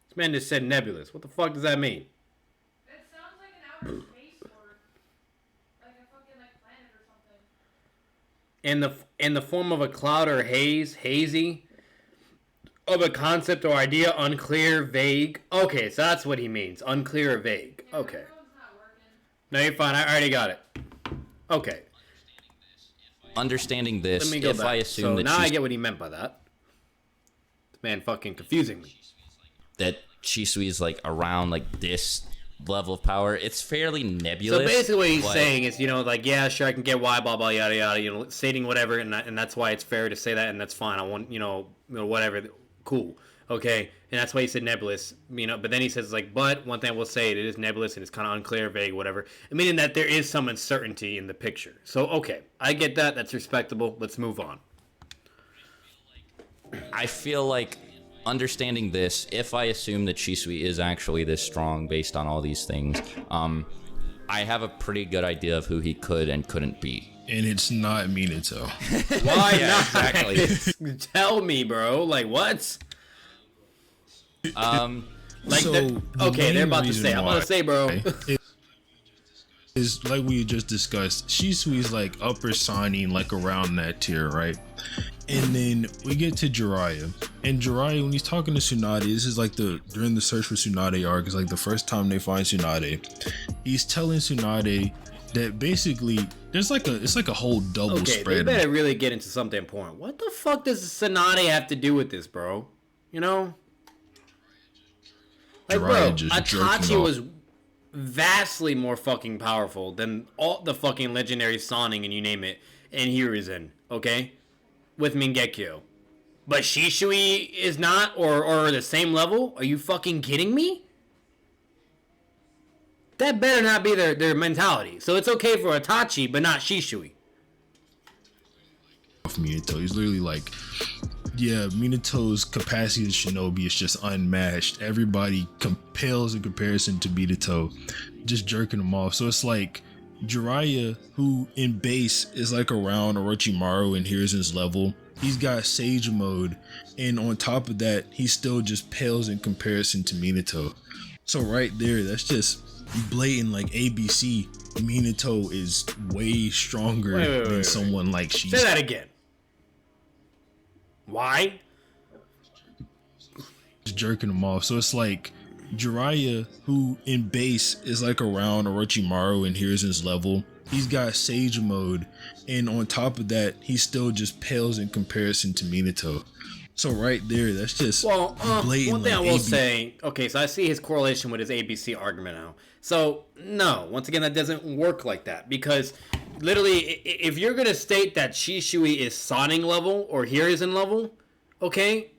This man just said nebulous. What the fuck does that mean? It sounds like an outer space word. Like a fucking planet or something. In the form of a cloud or haze, hazy. of a concept or idea, unclear, vague. Okay, so that's what he means. Unclear or vague. Okay. No, you're fine. I already got it. Okay. Understanding this, Let me go if back. I assume so that now I get what he meant by that. This man fucking confusing me. that Shisui is like around like this level of power, it's fairly nebulous. So basically what he's but- saying is, you know, like, yeah, sure, I can get why, blah, blah, yada, yada, you know, stating whatever, and that's why it's fair to say that, and that's fine. I want, you know, whatever, cool, okay, and that's why he said nebulous, you know, but then he says, like, but one thing I will say, it is nebulous, and it's kind of unclear, vague, whatever, meaning that there is some uncertainty in the picture. So, okay, I get that, that's respectable, let's move on. I feel like understanding this, if I assume that Shisui is actually this strong based on all these things, I have a pretty good idea of who he could and couldn't beat. And it's not Minato. Why Yeah, not? exactly. Tell me, bro, like, what? Like, So, okay, main they're about to reason say, I'm about why to say, bro. is like we just discussed. Shisui's like upper signing, like around that tier, right? And then we get to Jiraiya, and Jiraiya, when he's talking to Tsunade, this is like during the search for Tsunade arc, is like the first time they find Tsunade. He's telling Tsunade that basically it's like a whole double Okay, spread. they better really get into something important. What the fuck does Tsunade have to do with this, bro? You know? Like, bro, Jiraiya just jerking Itachi off. was vastly more fucking powerful than all the fucking legendary Sonic and you name it, and Hiruzen, okay? With Mingekyo. But Shisui is not, or the same level? Are you fucking kidding me? That better not be their mentality. So it's okay for Itachi, but not Shisui. Minato. He's literally like, yeah, Minato's capacity as Shinobi is just unmatched. Everybody compels in comparison to Minato, just jerking him off. So it's like Jiraiya, who in base is like around Orochimaru and Hiruzen's level, he's got Sage mode, and on top of that, he still just pales in comparison to Minato. So right there, that's just blatant like ABC. Minato is way stronger than someone like Shisui. Say that again. Why? Just jerking him off. So it's like Jiraiya, who in base is like around Orochimaru and Hiruzen's level, he's got Sage mode, and on top of that, he still just pales in comparison to Minato. So right there, that's just blatant. One thing I like, will say, okay, so I see his correlation with his ABC argument now. So, no, once again, that doesn't work like that, because literally, if you're going to state that Shisui is Sonic level or Hiruzen level, okay,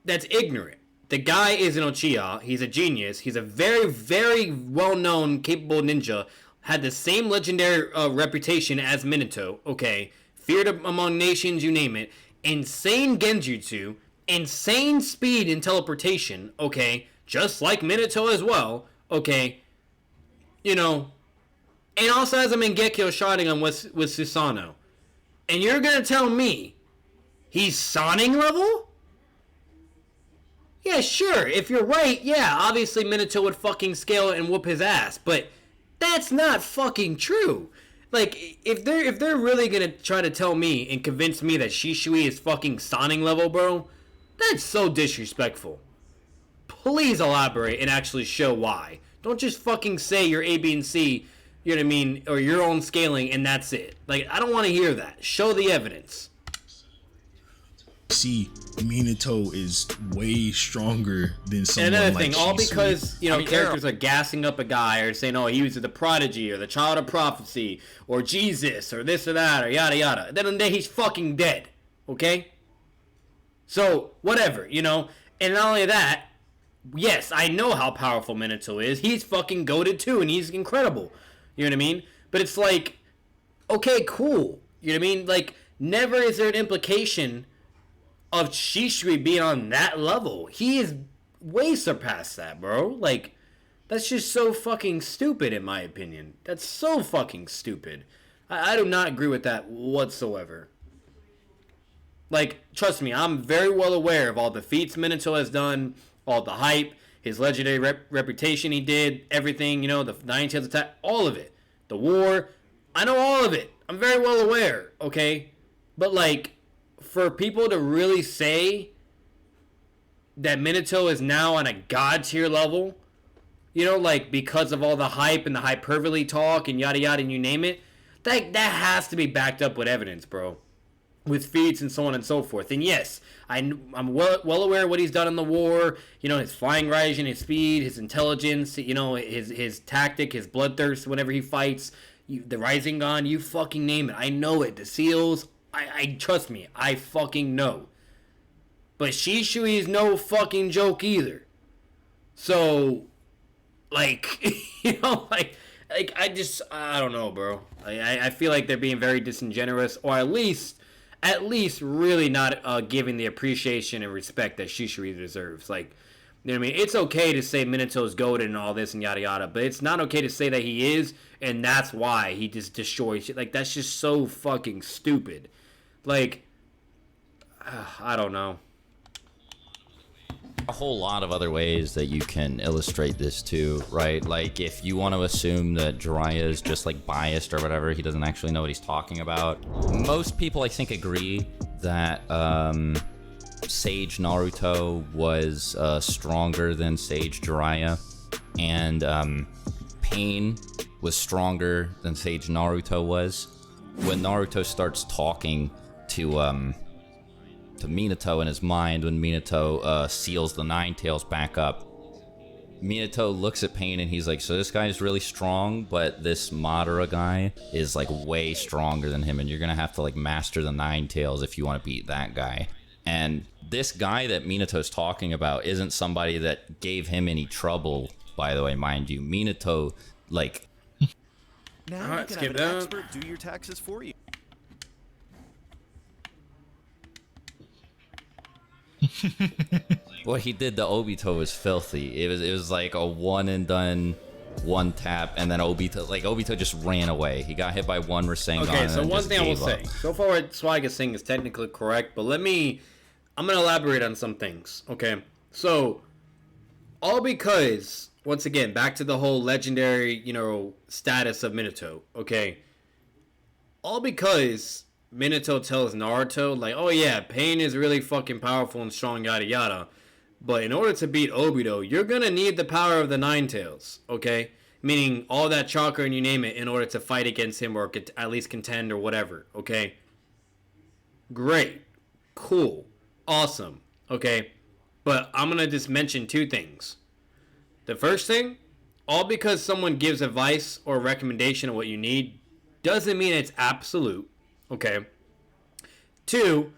that's ignorant. The guy is an Uchiha, he's a genius, he's a very, very well-known, capable ninja, had the same legendary reputation as Minato, okay, feared among nations, you name it, insane genjutsu, insane speed and teleportation, okay, just like Minato as well, okay, you know, and also has a Mangekyo Sharingan with Susanoo. And you're gonna tell me he's Sonic level? Yeah, sure, if you're right, yeah, obviously Minato would fucking scale it and whoop his ass, but that's not fucking true. Like, if they're really gonna try to tell me and convince me that Shisui is fucking Sonic level, bro, that's so disrespectful. Please elaborate and actually show why. Don't just fucking say you're A, B, and C, you know what I mean, or your own scaling, and that's it. Like, I don't want to hear that. Show the evidence. see, Minato is way stronger than someone And another like thing, all Shisui. because, you know, I mean, characters are gassing up a guy or saying, oh, he was the prodigy or the child of prophecy or Jesus or this or that or yada yada. Then one day he's fucking dead. Okay? So, whatever, you know? And not only that, yes, I know how powerful Minato is. He's fucking goated too, and he's incredible. You know what I mean? But it's like, okay, cool. You know what I mean? Like, never is there an implication of Shisui being on that level. He is way surpassed that, bro. Like, that's just so fucking stupid, in my opinion. That's so fucking stupid. I do not agree with that whatsoever. Like, trust me, I'm very well aware of all the feats Minato has done, all the hype, his legendary reputation he did, everything, you know, the Nine Tails attack, all of it. The war, I know all of it. I'm very well aware, okay? But, like, for people to really say that Minato is now on a god tier level, you know, like because of all the hype and the hyperbole talk and yada yada and you name it, that has to be backed up with evidence, bro, with feats and so on and so forth. And yes, I'm well aware of what he's done in the war. You know, his flying Raijin, his speed, his intelligence. You know, his tactic, his bloodthirst whenever he fights. The Rising Gun, you fucking name it. I know it. The seals. I trust me. I fucking know. But Shisui is no fucking joke either. So, like, you know, like I don't know, bro. I feel like they're being very disingenuous, or at least really not giving the appreciation and respect that Shisui deserves. Like, you know what I mean? It's okay to say Minato's goated and all this and yada yada, but it's not okay to say that he is, and that's why he just destroys shit. Like, that's just so fucking stupid. Like, I don't know. A whole lot of other ways that you can illustrate this too, right? Like, if you want to assume that Jiraiya is just like biased or whatever, he doesn't actually know what he's talking about. Most people, I think, agree that Sage Naruto was stronger than Sage Jiraiya, and Pain was stronger than Sage Naruto was. When Naruto starts talking to Minato in his mind, when Minato seals the Nine Tails back up, Minato looks at Pain and he's like, so this guy's really strong, but this Madara guy is like way stronger than him, and you're gonna have to like master the Nine Tails if you want to beat that guy. And this guy that Minato's talking about isn't somebody that gave him any trouble, by the way, mind you. Minato, like... Now you can have an expert do your taxes for you. What he did to Obito was filthy. It was like a one and done, one tap, and then Obito just ran away. He got hit by one Rasengan. Okay, and so then one just thing I will gave up. say, so far what Swag is saying is technically correct, but I'm gonna elaborate on some things. Okay, so all because, once again, back to the whole legendary, you know, status of Minato. Okay, all because Minato tells Naruto, like, oh yeah, Pain is really fucking powerful and strong, yada yada, but in order to beat Obito, you're gonna need the power of the Nine Tails, okay? Meaning all that chakra and you name it in order to fight against him or at least contend or whatever, okay? Great. Cool. Awesome. Okay? But I'm gonna just mention two things. The first thing, all because someone gives advice or recommendation of what you need doesn't mean it's absolute. Okay. Two,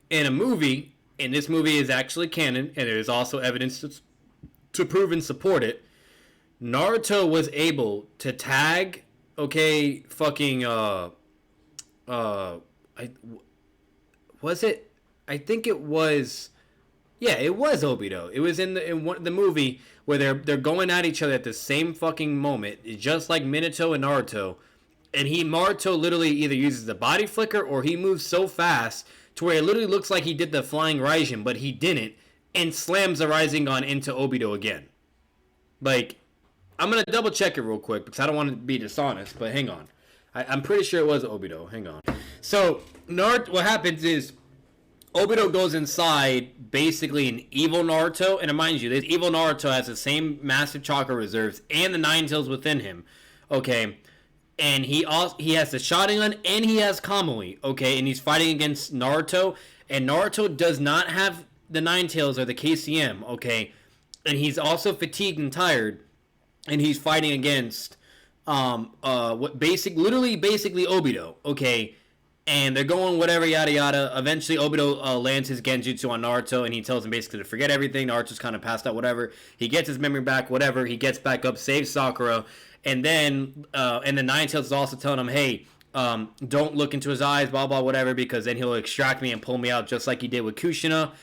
in a movie, and this movie is actually canon, and there is also evidence to prove and support it, Naruto was able to tag, okay, fucking, I think it was, yeah, it was Obito. It was in the movie where they're going at each other at the same fucking moment, just like Minato and Naruto. And Naruto literally either uses the body flicker or he moves so fast to where it literally looks like he did the flying Raijin, but he didn't, and slams the Rasengan into Obito again. Like, I'm going to double check it real quick because I don't want to be dishonest, but hang on. I'm pretty sure it was Obito. Hang on. So, what happens is Obito goes inside basically an evil Naruto, and mind you, this evil Naruto has the same massive chakra reserves and the Nine Tails within him. Okay. And he has the Sharingan and he has Kamui, okay, and he's fighting against Naruto, and Naruto does not have the Nine Tails or the KCM, okay, and he's also fatigued and tired, and he's fighting against basically Obito, okay, and they're going whatever yada yada. Eventually Obito lands his Genjutsu on Naruto, and he tells him basically to forget everything. Naruto's kind of passed out, whatever. He gets his memory back, whatever. He gets back up, saves Sakura. And then Nine Tails is also telling him, hey, don't look into his eyes, blah, blah, whatever, because then he'll extract me and pull me out just like he did with Kushina,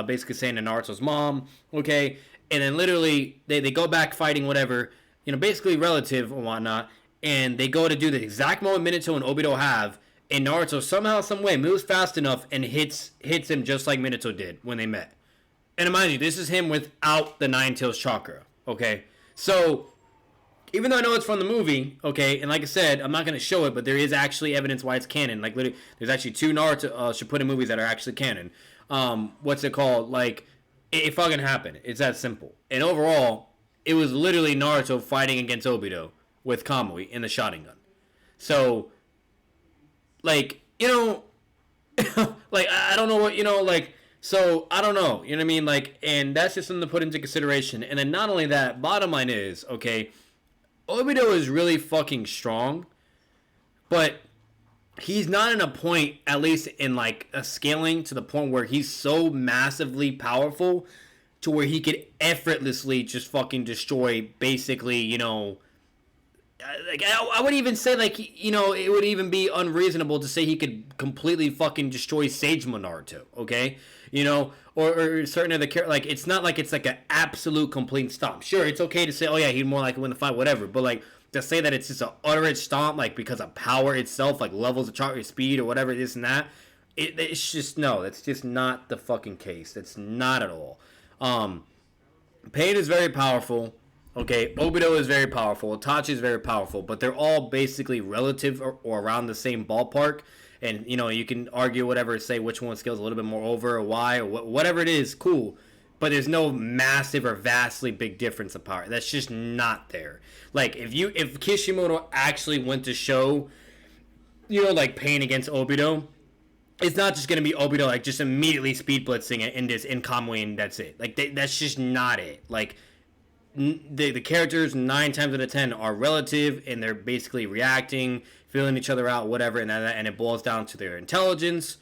basically saying to Naruto's mom, okay? And then literally they go back fighting whatever, basically relative and whatnot, and they go to do the exact moment Minato and Obito have, and Naruto somehow, some way moves fast enough and hits him just like Minato did when they met. And mind you, this is him without the Nine Tails chakra, okay? So even though I know it's from the movie, okay, and like I said, I'm not going to show it, but there is actually evidence why it's canon. Like, literally, there's actually two Naruto Shippuden movies that are actually canon. What's it called? Like, It fucking happened. It's that simple. And overall, it was literally Naruto fighting against Obito with Kamui in the Sharingan. So, like, you know, like, I don't know what, you know, like, so, I don't know, you know what I mean? Like, and that's just something to put into consideration. And then not only that, bottom line is, okay, Obito is really fucking strong, but he's not in a point, at least in like a scaling to the point where he's so massively powerful to where he could effortlessly just fucking destroy basically, you know, like I would even say like, you know, it would even be unreasonable to say he could completely fucking destroy Sagemo Naruto, okay? You know, or certain other characters, like it's not like it's like an absolute complete stomp. Sure, it's okay to say, oh yeah, he'd more likely win the fight, whatever, but like to say that it's just an utter stomp, like because of power itself, like levels of chart speed or whatever, this and that, it's just, no, that's just not the fucking case. That's not at all. Pain is very powerful. Okay, Obito is very powerful. Itachi is very powerful, but they're all basically relative or around the same ballpark. And, you know, you can argue whatever, say which one scales a little bit more over or why or whatever it is, cool. But there's no massive or vastly big difference of power. That's just not there. Like, if Kishimoto actually went to show, you know, like, Pain against Obito, it's not just going to be Obito, like, just immediately speed blitzing it in Kamui and that's it. Like, that's just not it. Like, the characters 9 times out of 10 are relative and they're basically reacting, feeling each other out, whatever, and it boils down to their intelligence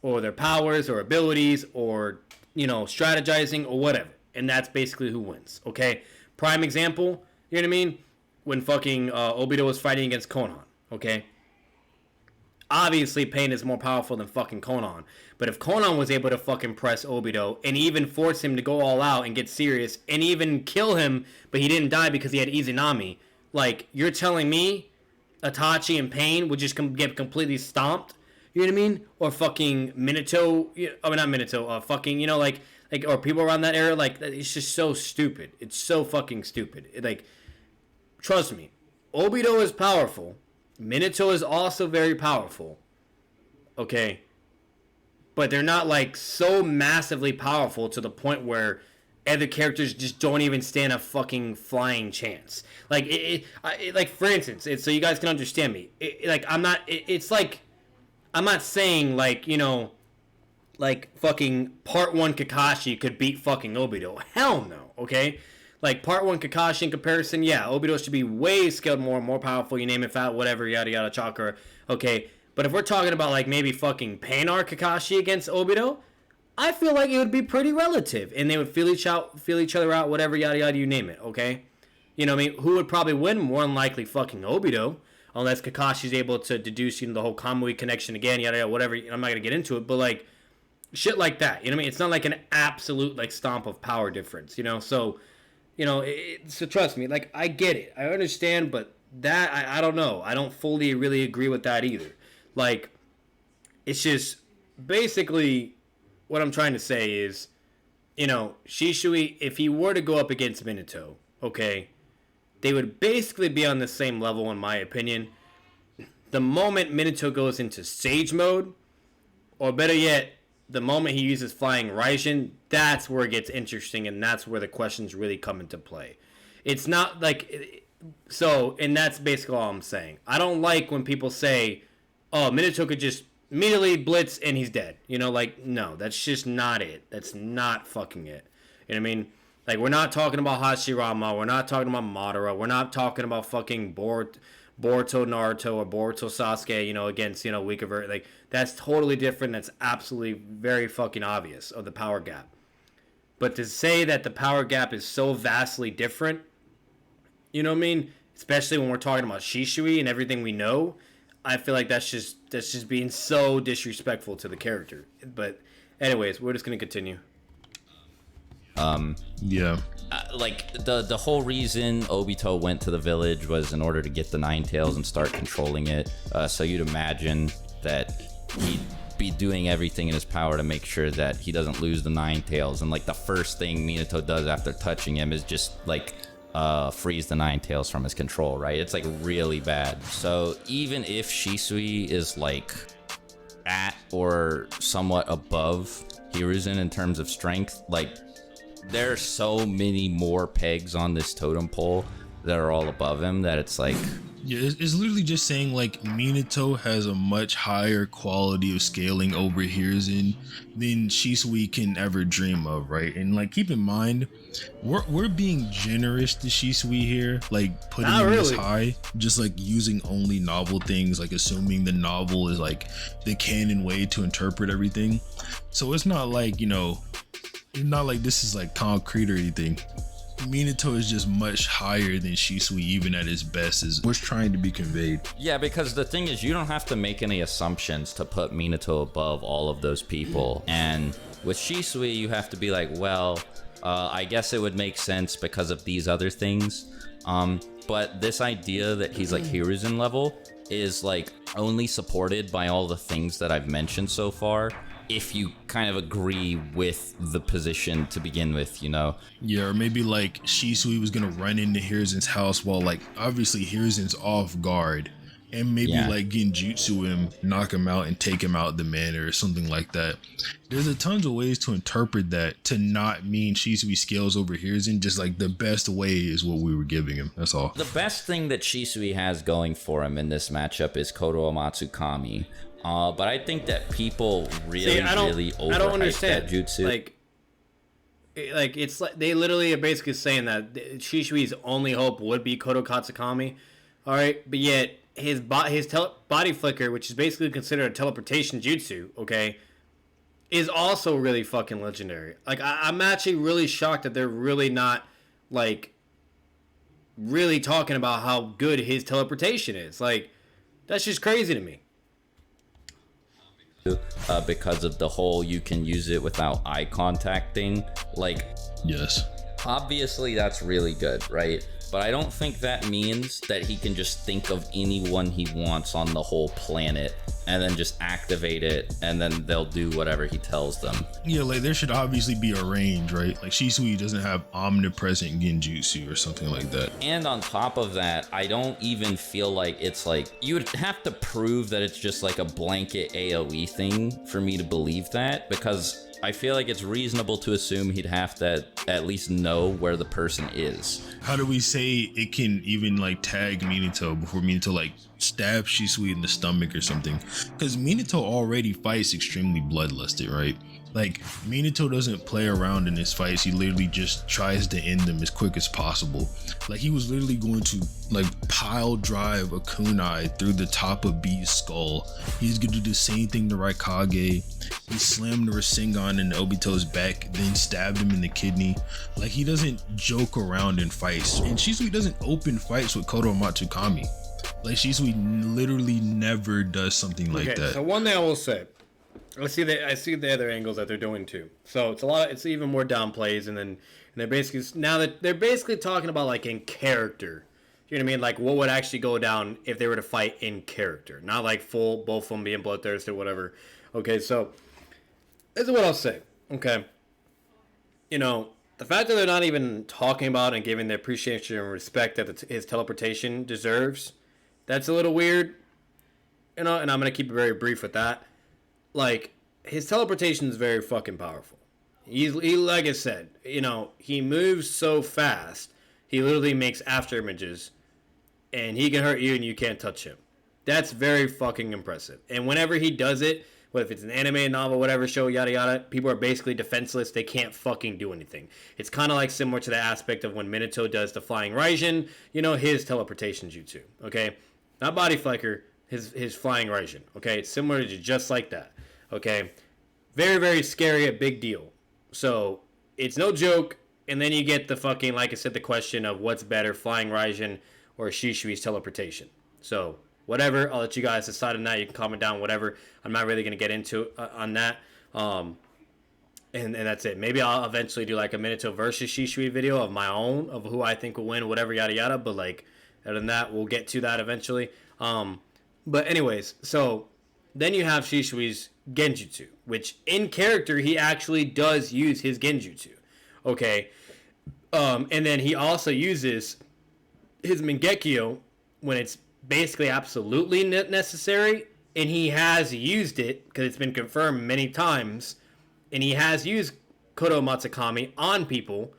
or their powers or abilities or, you know, strategizing or whatever. And that's basically who wins, okay? Prime example, you know what I mean? When fucking Obito was fighting against Konan, okay? Obviously, Pain is more powerful than fucking Konan. But if Konan was able to fucking press Obito and even force him to go all out and get serious and even kill him, but he didn't die because he had Izanami, like, you're telling me Itachi and Pain would just get completely stomped? You know what I mean? Or fucking Minato, I mean, not Minato, fucking, you know, like, or people around that era, like, it's just so stupid. It's so fucking stupid. Like, trust me, Obito is powerful. Minato is also very powerful, okay, but they're not like so massively powerful to the point where other characters just don't even stand a fucking flying chance. Like, like for instance, so you guys can understand me. It's like I'm not saying like, you know, like fucking Part 1 Kakashi could beat fucking Obito. Hell no, okay. Like, Part 1 Kakashi in comparison, yeah, Obito should be way scaled more powerful, you name it, fat, whatever, yada yada, chakra, okay. But if we're talking about, like, maybe fucking Pain or Kakashi against Obito, I feel like it would be pretty relative. And they would feel each other out, whatever, yada yada, you name it, okay. You know what I mean? Who would probably win? More than likely fucking Obito, unless Kakashi's able to deduce, you know, the whole Kamui connection again, yada yada, whatever. I'm not going to get into it, but, like, shit like that, you know what I mean? It's not like an absolute, like, stomp of power difference, you know, so... You know, so trust me, like, I get it. I understand, but that, I don't know. I don't fully really agree with that either. Like, it's just, basically, what I'm trying to say is, you know, Shisui, if he were to go up against Minato, okay, they would basically be on the same level, in my opinion. The moment Minato goes into Sage mode, or better yet, the moment he uses Flying Raijin, that's where it gets interesting, and that's where the questions really come into play. It's not like... So, and that's basically all I'm saying. I don't like when people say, oh, Minato could just immediately blitz and he's dead. You know, like, no, that's just not it. That's not fucking it. You know what I mean? Like, we're not talking about Hashirama. We're not talking about Madara. We're not talking about fucking Boruto Naruto or Boruto Sasuke, you know, against, you know, weaker version. Like, that's totally different. That's absolutely very fucking obvious of the power gap. But to say that the power gap is so vastly different, you know what I mean? Especially when we're talking about Shisui and everything we know, I feel like that's just being so disrespectful to the character. But anyways, we're just gonna continue. Yeah. Like, the whole reason Obito went to the village was in order to get the Nine Tails and start controlling it. So you'd imagine that he'd be doing everything in his power to make sure that he doesn't lose the Nine Tails. And, like, the first thing Minato does after touching him is just, like, freeze the Nine Tails from his control, right? It's, like, really bad. So even if Shisui is, like, at or somewhat above Hiruzen in terms of strength, like, there are so many more pegs on this totem pole that are all above him that it's like, Yeah, it's literally just saying like Minato has a much higher quality of scaling over Hiruzen than Shisui can ever dream of, right? And like keep in mind, we're being generous to Shisui here, like putting Not him this really. high, just like using only novel things, like assuming the novel is like the canon way to interpret everything. So it's not like, you know, it's not like this is like concrete or anything. Minato is just much higher than Shisui, even at his best, is what's trying to be conveyed. yeah, because the thing is, you don't have to make any assumptions to put Minato above all of those people. And with Shisui, you have to be like, well, I guess it would make sense because of these other things. But this idea that he's like Hiruzen level is like only supported by all the things that I've mentioned so far, if you kind of agree with the position to begin with, you know? Yeah, or maybe like Shisui was gonna run into Hiruzen's house while like obviously Hiruzen's off guard, and maybe Yeah. like genjutsu him, knock him out, and take him out the manor or something like that. There's a tons of ways to interpret that to not mean Shisui scales over Hiruzen. Just like the best way is what we were giving him. That's all. The best thing that Shisui has going for him in this matchup is Kodo Matsukami. But I think that people really I don't understand that jutsu. Like it's like they literally are basically saying that Shishui's only hope would be Kodo Katsukami. All right, but yet his body flicker, which is basically considered a teleportation jutsu, okay, is also really fucking legendary. Like I'm actually really shocked that they're really not like really talking about how good his teleportation is. Like that's just crazy to me. Because of the whole you can use it without eye contact thing. Like, Yes. obviously that's really good, right? But I don't think that means that he can just think of anyone he wants on the whole planet and then just activate it and then they'll do whatever he tells them. Yeah, like there should obviously be a range, right? Like Shisui doesn't have omnipresent genjutsu or something like that. And on top of that, I don't even feel like it's like, you would have to prove that it's just like a blanket AoE thing for me to believe that, because I feel like it's reasonable to assume he'd have to at least know where the person is. How do we say it can even like tag Minato before Minato like stabs Shisui in the stomach or something? Because Minato already fights extremely bloodlusted, right? Like Minato doesn't play around in his fights. He literally just tries to end them as quick as possible. Like he was literally going to like pile drive a kunai through the top of B's skull. He's gonna do the same thing to Raikage. He slammed the Rasengan in Obito's back, then stabbed him in the kidney. Like he doesn't joke around in fights. And Shisui doesn't open fights with Kodo Matsukami. Like Shisui literally never does something like that. So one thing I will say, I see the other angles that they're doing too. So it's even more downplays, and they're basically now that they're basically talking about like in character. You know what I mean? Like what would actually go down if they were to fight in character, not like full both of them being bloodthirsty or whatever. Okay, so this is what I'll say. Okay, you know, the fact that they're not even talking about and giving the appreciation and respect that his teleportation deserves, that's a little weird. You know, and I'm gonna keep it very brief with that. Like his teleportation is very fucking powerful. He like I said, you know, he moves so fast. He literally makes after images, and he can hurt you and you can't touch him. That's very fucking impressive. And whenever he does it, whether if it's an anime, novel, whatever show, yada yada, people are basically defenseless. They can't fucking do anything. It's kind of like similar to the aspect of when Minato does the flying Raijin, you know, his teleportation jutsu. Okay, not body flicker, his flying Raijin. Okay, it's similar to just like that. Okay, very very scary, a big deal. So it's no joke. And then you get the fucking, like I said, the question of what's better, flying Raijin or Shishui's teleportation. So whatever, I'll let you guys decide on that. You can comment down whatever. I'm not really going to get into on that. And that's it. Maybe I'll eventually do like a Minato versus Shisui video of my own, of who I think will win, whatever, yada yada. But like, other than that, we'll get to that eventually. But anyways, so then you have Shishui's Genjutsu, which in character, he actually does use his Genjutsu. Okay. And then he also uses his Mangekyo when it's basically absolutely necessary, and he has used it because it's been confirmed many times, and he has used Kodo Matsukami on people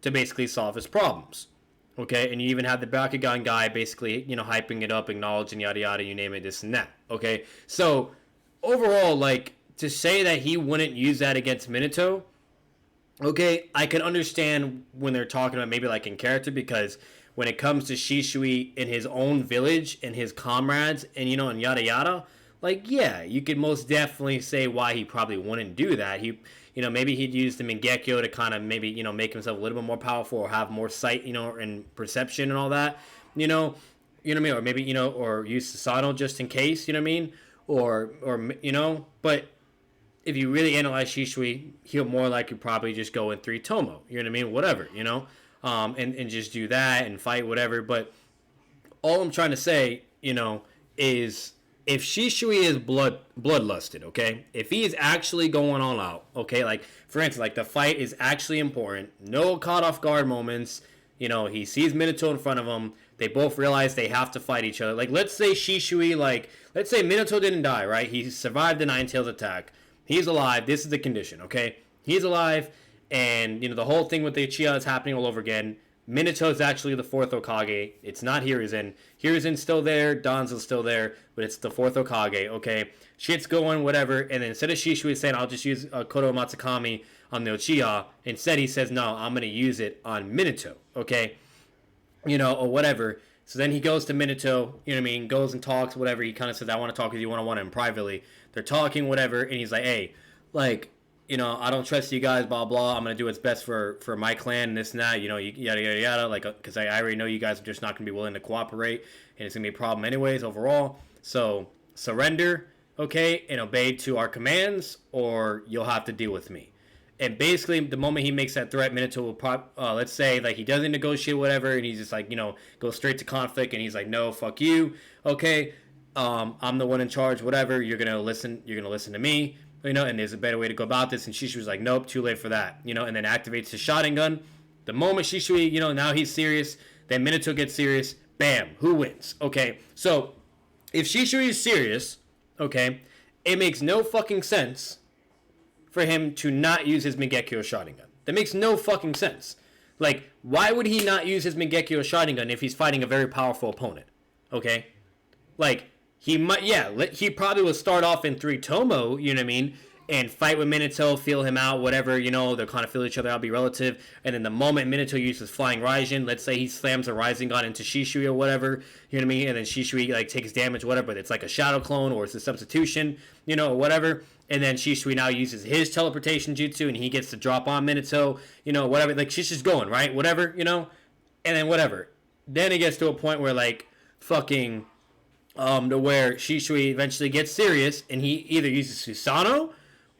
to basically solve his problems. Okay, and you even have the Bakugan guy basically, hyping it up, acknowledging yada yada, you name it, this and that. Okay, so overall, like, to say that he wouldn't use that against Minato, okay, I can understand when they're talking about maybe like in character, because when it comes to Shisui in his own village and his comrades and and yada yada, like, yeah, you could most definitely say why he probably wouldn't do that. Maybe he'd use the Mangekyo to kind of maybe, make himself a little bit more powerful or have more sight, and perception and all that, you know what I mean? Or maybe, or use Susanoo just in case, you know what I mean? Or but if you really analyze Shisui, he'll more likely probably just go in 3 Tomo, you know what I mean? Whatever, and just do that and fight whatever. But all I'm trying to say, is if Shisui is bloodlusted, okay, if he is actually going all out, okay, like for instance, like the fight is actually important, no caught off guard moments, he sees Minato in front of him, they both realize they have to fight each other. Like, let's say Shisui, let's say Minato didn't die, right? He survived the Nine Tails attack. He's alive. This is the condition, okay? He's alive, and, the whole thing with the Uchiha is happening all over again. Minato is actually the 4th Hokage. It's not Hiruzen. Hiruzen's still there. Danzo's still there, but it's the 4th Hokage, okay? Shit's going, whatever, and then instead of Shisui saying, I'll just use Kodo Matsukami on the Uchiha, instead he says, no, I'm going to use it on Minato, okay? Or whatever. So then he goes to Minato, goes and talks, whatever. He kind of says, I want to talk with you one-on-one and privately. They're talking, whatever, and he's like, hey, like, I don't trust you guys, blah, blah. I'm going to do what's best for my clan and this and that, yada, yada, yada, like, because I already know you guys are just not going to be willing to cooperate, and it's going to be a problem anyways overall. So surrender, okay, and obey to our commands, or you'll have to deal with me. And basically, the moment he makes that threat, Minato will let's say, like, he doesn't negotiate, whatever, and he's just like, go straight to conflict, and he's like, no, fuck you, okay, I'm the one in charge, whatever, you're gonna listen to me, and there's a better way to go about this. And Shishui's like, nope, too late for that, and then activates his Sharingan. The moment Shisui, now he's serious, then Minato gets serious, bam, who wins? Okay, so if Shisui is serious, okay, it makes no fucking sense for him to not use his Mangekyo Sharingan. That makes no fucking sense. Like, why would he not use his Mangekyo Sharingan if he's fighting a very powerful opponent? Okay? Like, he might, he probably will start off in 3 Tomo, you know what I mean? And fight with Minato, feel him out, whatever, they'll kind of feel each other out, be relative. And then the moment Minato uses Flying Raijin, let's say he slams a Rasengan into Shisui or whatever, you know what I mean? And then Shisui, like, takes damage, whatever, but it's like a shadow clone or it's a substitution, or whatever. And then Shisui now uses his teleportation jutsu and he gets to drop on Minato, whatever. Like, she's just going, right? Whatever, and then whatever. Then it gets to a point where, like, fucking, to where Shisui eventually gets serious and he either uses Susanoo,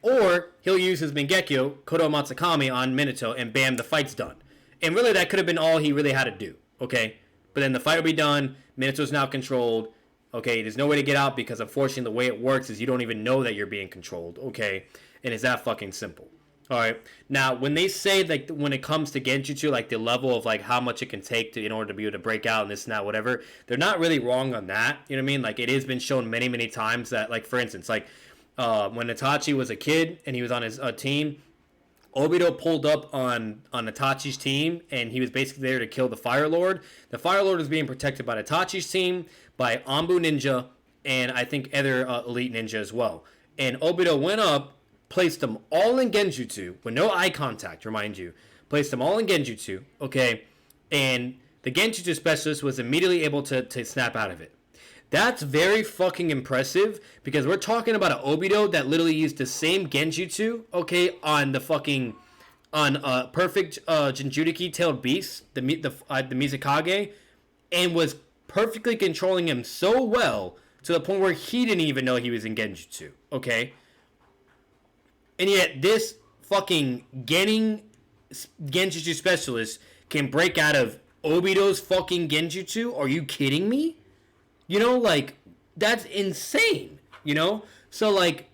or he'll use his Mangekyo, Kodo Matsukami, on Minato, and bam, the fight's done. And really, that could have been all he really had to do, okay? But then the fight will be done, Minato's now controlled, okay? There's no way to get out because, unfortunately, the way it works is you don't even know that you're being controlled, okay? And it's that fucking simple, all right? Now, when they say, like, when it comes to Genjutsu, like, the level of, like, how much it can take in order to be able to break out and this and that, whatever, they're not really wrong on that, you know what I mean? Like, it has been shown many, many times that, like, for instance, like, when Itachi was a kid and he was on his team, Obito pulled up on Itachi's team and he was basically there to kill the Fire Lord. The Fire Lord was being protected by Itachi's team, by Anbu Ninja, and I think other elite ninja as well. And Obito went up, placed them all in Genjutsu with no eye contact, remind you. Placed them all in Genjutsu, okay? And the Genjutsu specialist was immediately able to snap out of it. That's very fucking impressive because we're talking about an Obito that literally used the same Genjutsu, okay, on the fucking, on perfect Jinchuriki-tailed beast, the Mizukage, and was perfectly controlling him so well to the point where he didn't even know he was in Genjutsu, okay? And yet this fucking Genjutsu specialist can break out of Obito's fucking Genjutsu? Are you kidding me? Like, that's insane, So, like,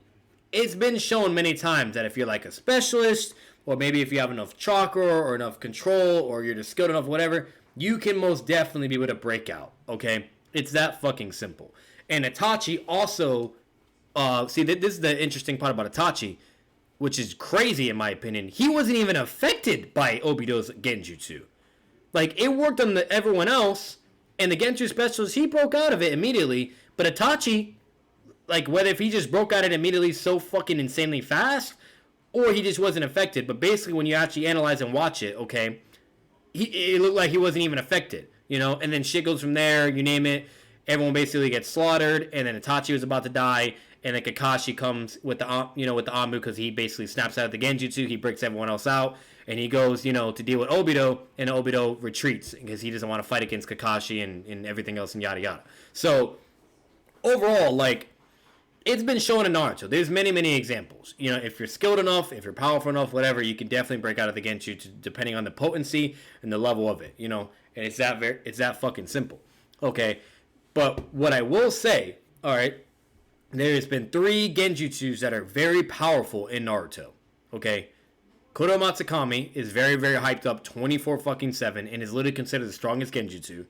it's been shown many times that if you're, like, a specialist, or maybe if you have enough chakra or enough control, or you're just skilled enough, whatever, you can most definitely be able to break out, okay? It's that fucking simple. And Itachi also, this is the interesting part about Itachi. which is crazy in my opinion, he wasn't even affected by Obito's genjutsu. Like, it worked on everyone else, and the genjutsu specials, he broke out of it immediately, but Itachi, like, whether if he just broke out of it immediately so fucking insanely fast, or he just wasn't affected, but basically when you actually analyze and watch it, okay, it looked like he wasn't even affected, you know, and then shit goes from there, you name it, everyone basically gets slaughtered, and then Itachi was about to die, and then Kakashi comes with the, you know, with the Anbu, because he basically snaps out of the genjutsu, he breaks everyone else out, and he goes, you know, to deal with Obito, and Obito retreats, because he doesn't want to fight against Kakashi and everything else and yada yada. So, overall, like, it's been shown in Naruto. There's many, many examples. You know, if you're skilled enough, if you're powerful enough, whatever, you can definitely break out of the genjutsu depending on the potency and the level of it, you know, and it's that fucking simple. Okay, but what I will say, all right, there's been 3 genjutsus that are very powerful in Naruto. Okay, Kuro Matsukami is very, very hyped up 24-7 and is literally considered the strongest genjutsu.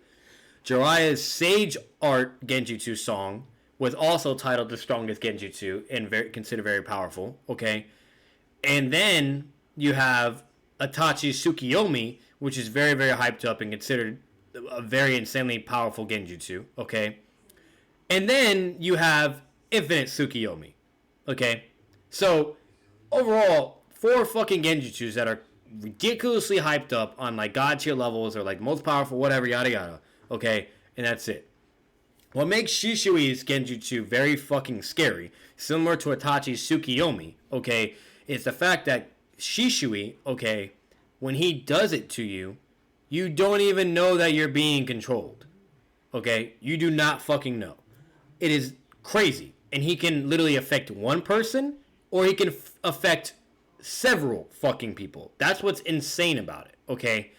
Jiraiya's Sage Art genjutsu song was also titled the strongest genjutsu and considered very powerful. Okay, and then you have Itachi's Tsukiyomi, which is very, very hyped up and considered a very insanely powerful genjutsu. Okay, and then you have Infinite Tsukiyomi. Okay, so overall, 4 fucking genjutsus that are ridiculously hyped up on like god tier levels or like most powerful, whatever, yada yada. Okay, and that's it. What makes Shisui's genjutsu very fucking scary, similar to Itachi's Tsukiyomi, okay, is the fact that Shisui, okay, when he does it to you, you don't even know that you're being controlled. Okay, you do not fucking know. It is crazy, and he can literally affect one person, or he can affect several fucking people. That's what's insane about it, okay?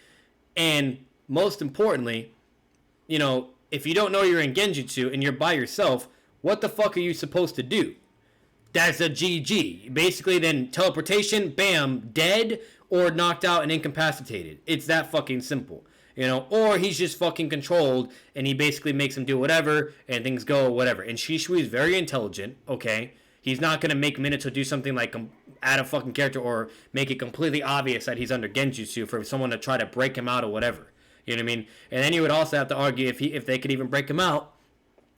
And most importantly, you know, if you don't know you're in genjutsu and you're by yourself, what the fuck are you supposed to do? That's a GG. Basically, then teleportation, bam, dead or knocked out and incapacitated. It's that fucking simple. You know, or he's just fucking controlled and he basically makes him do whatever and things go whatever. And Shisui is very intelligent, okay? He's not going to make Minato do something like add a fucking character or make it completely obvious that he's under genjutsu for someone to try to break him out or whatever. You know what I mean? And then you would also have to argue if they could even break him out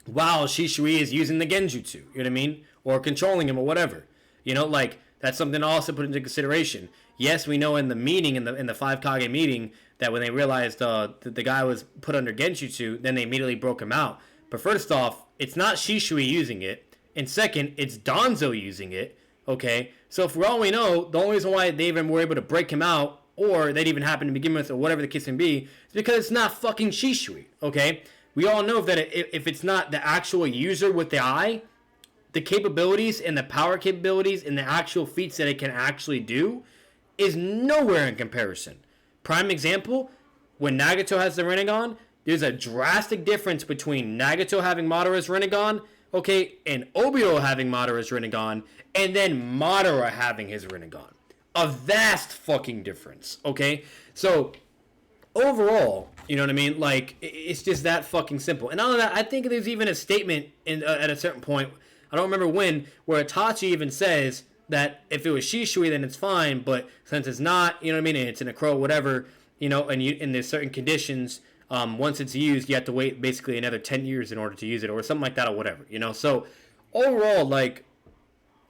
while Shisui is using the genjutsu. You know what I mean? Or controlling him or whatever. You know, like, that's something to also put into consideration. Yes, we know in the meeting, in the 5 Kage meeting, that when they realized that the guy was put under genjutsu, then they immediately broke him out. But first off, it's not Shisui using it. And second, it's Danzo using it. Okay? So for all we know, the only reason why they even were able to break him out, or that even happened to begin with, or whatever the case may be, is because it's not fucking Shisui, okay? We all know that if it's not the actual user with the eye, the capabilities and the power capabilities and the actual feats that it can actually do is nowhere in comparison. Prime example, when Nagato has the Rinnegan, there's a drastic difference between Nagato having Madara's Rinnegan, okay, and Obito having Madara's Rinnegan, and then Madara having his Rinnegan. A vast fucking difference, okay? So, overall, you know what I mean? Like, it's just that fucking simple. And all of that, I think there's even a statement at a certain point, I don't remember when, where Itachi even says that if it was Shisui, then it's fine, but since it's not, you know what I mean, and it's in a crow, whatever, you know, and there's certain conditions, once it's used, you have to wait basically another 10 years in order to use it, or something like that, or whatever, you know? So, overall, like,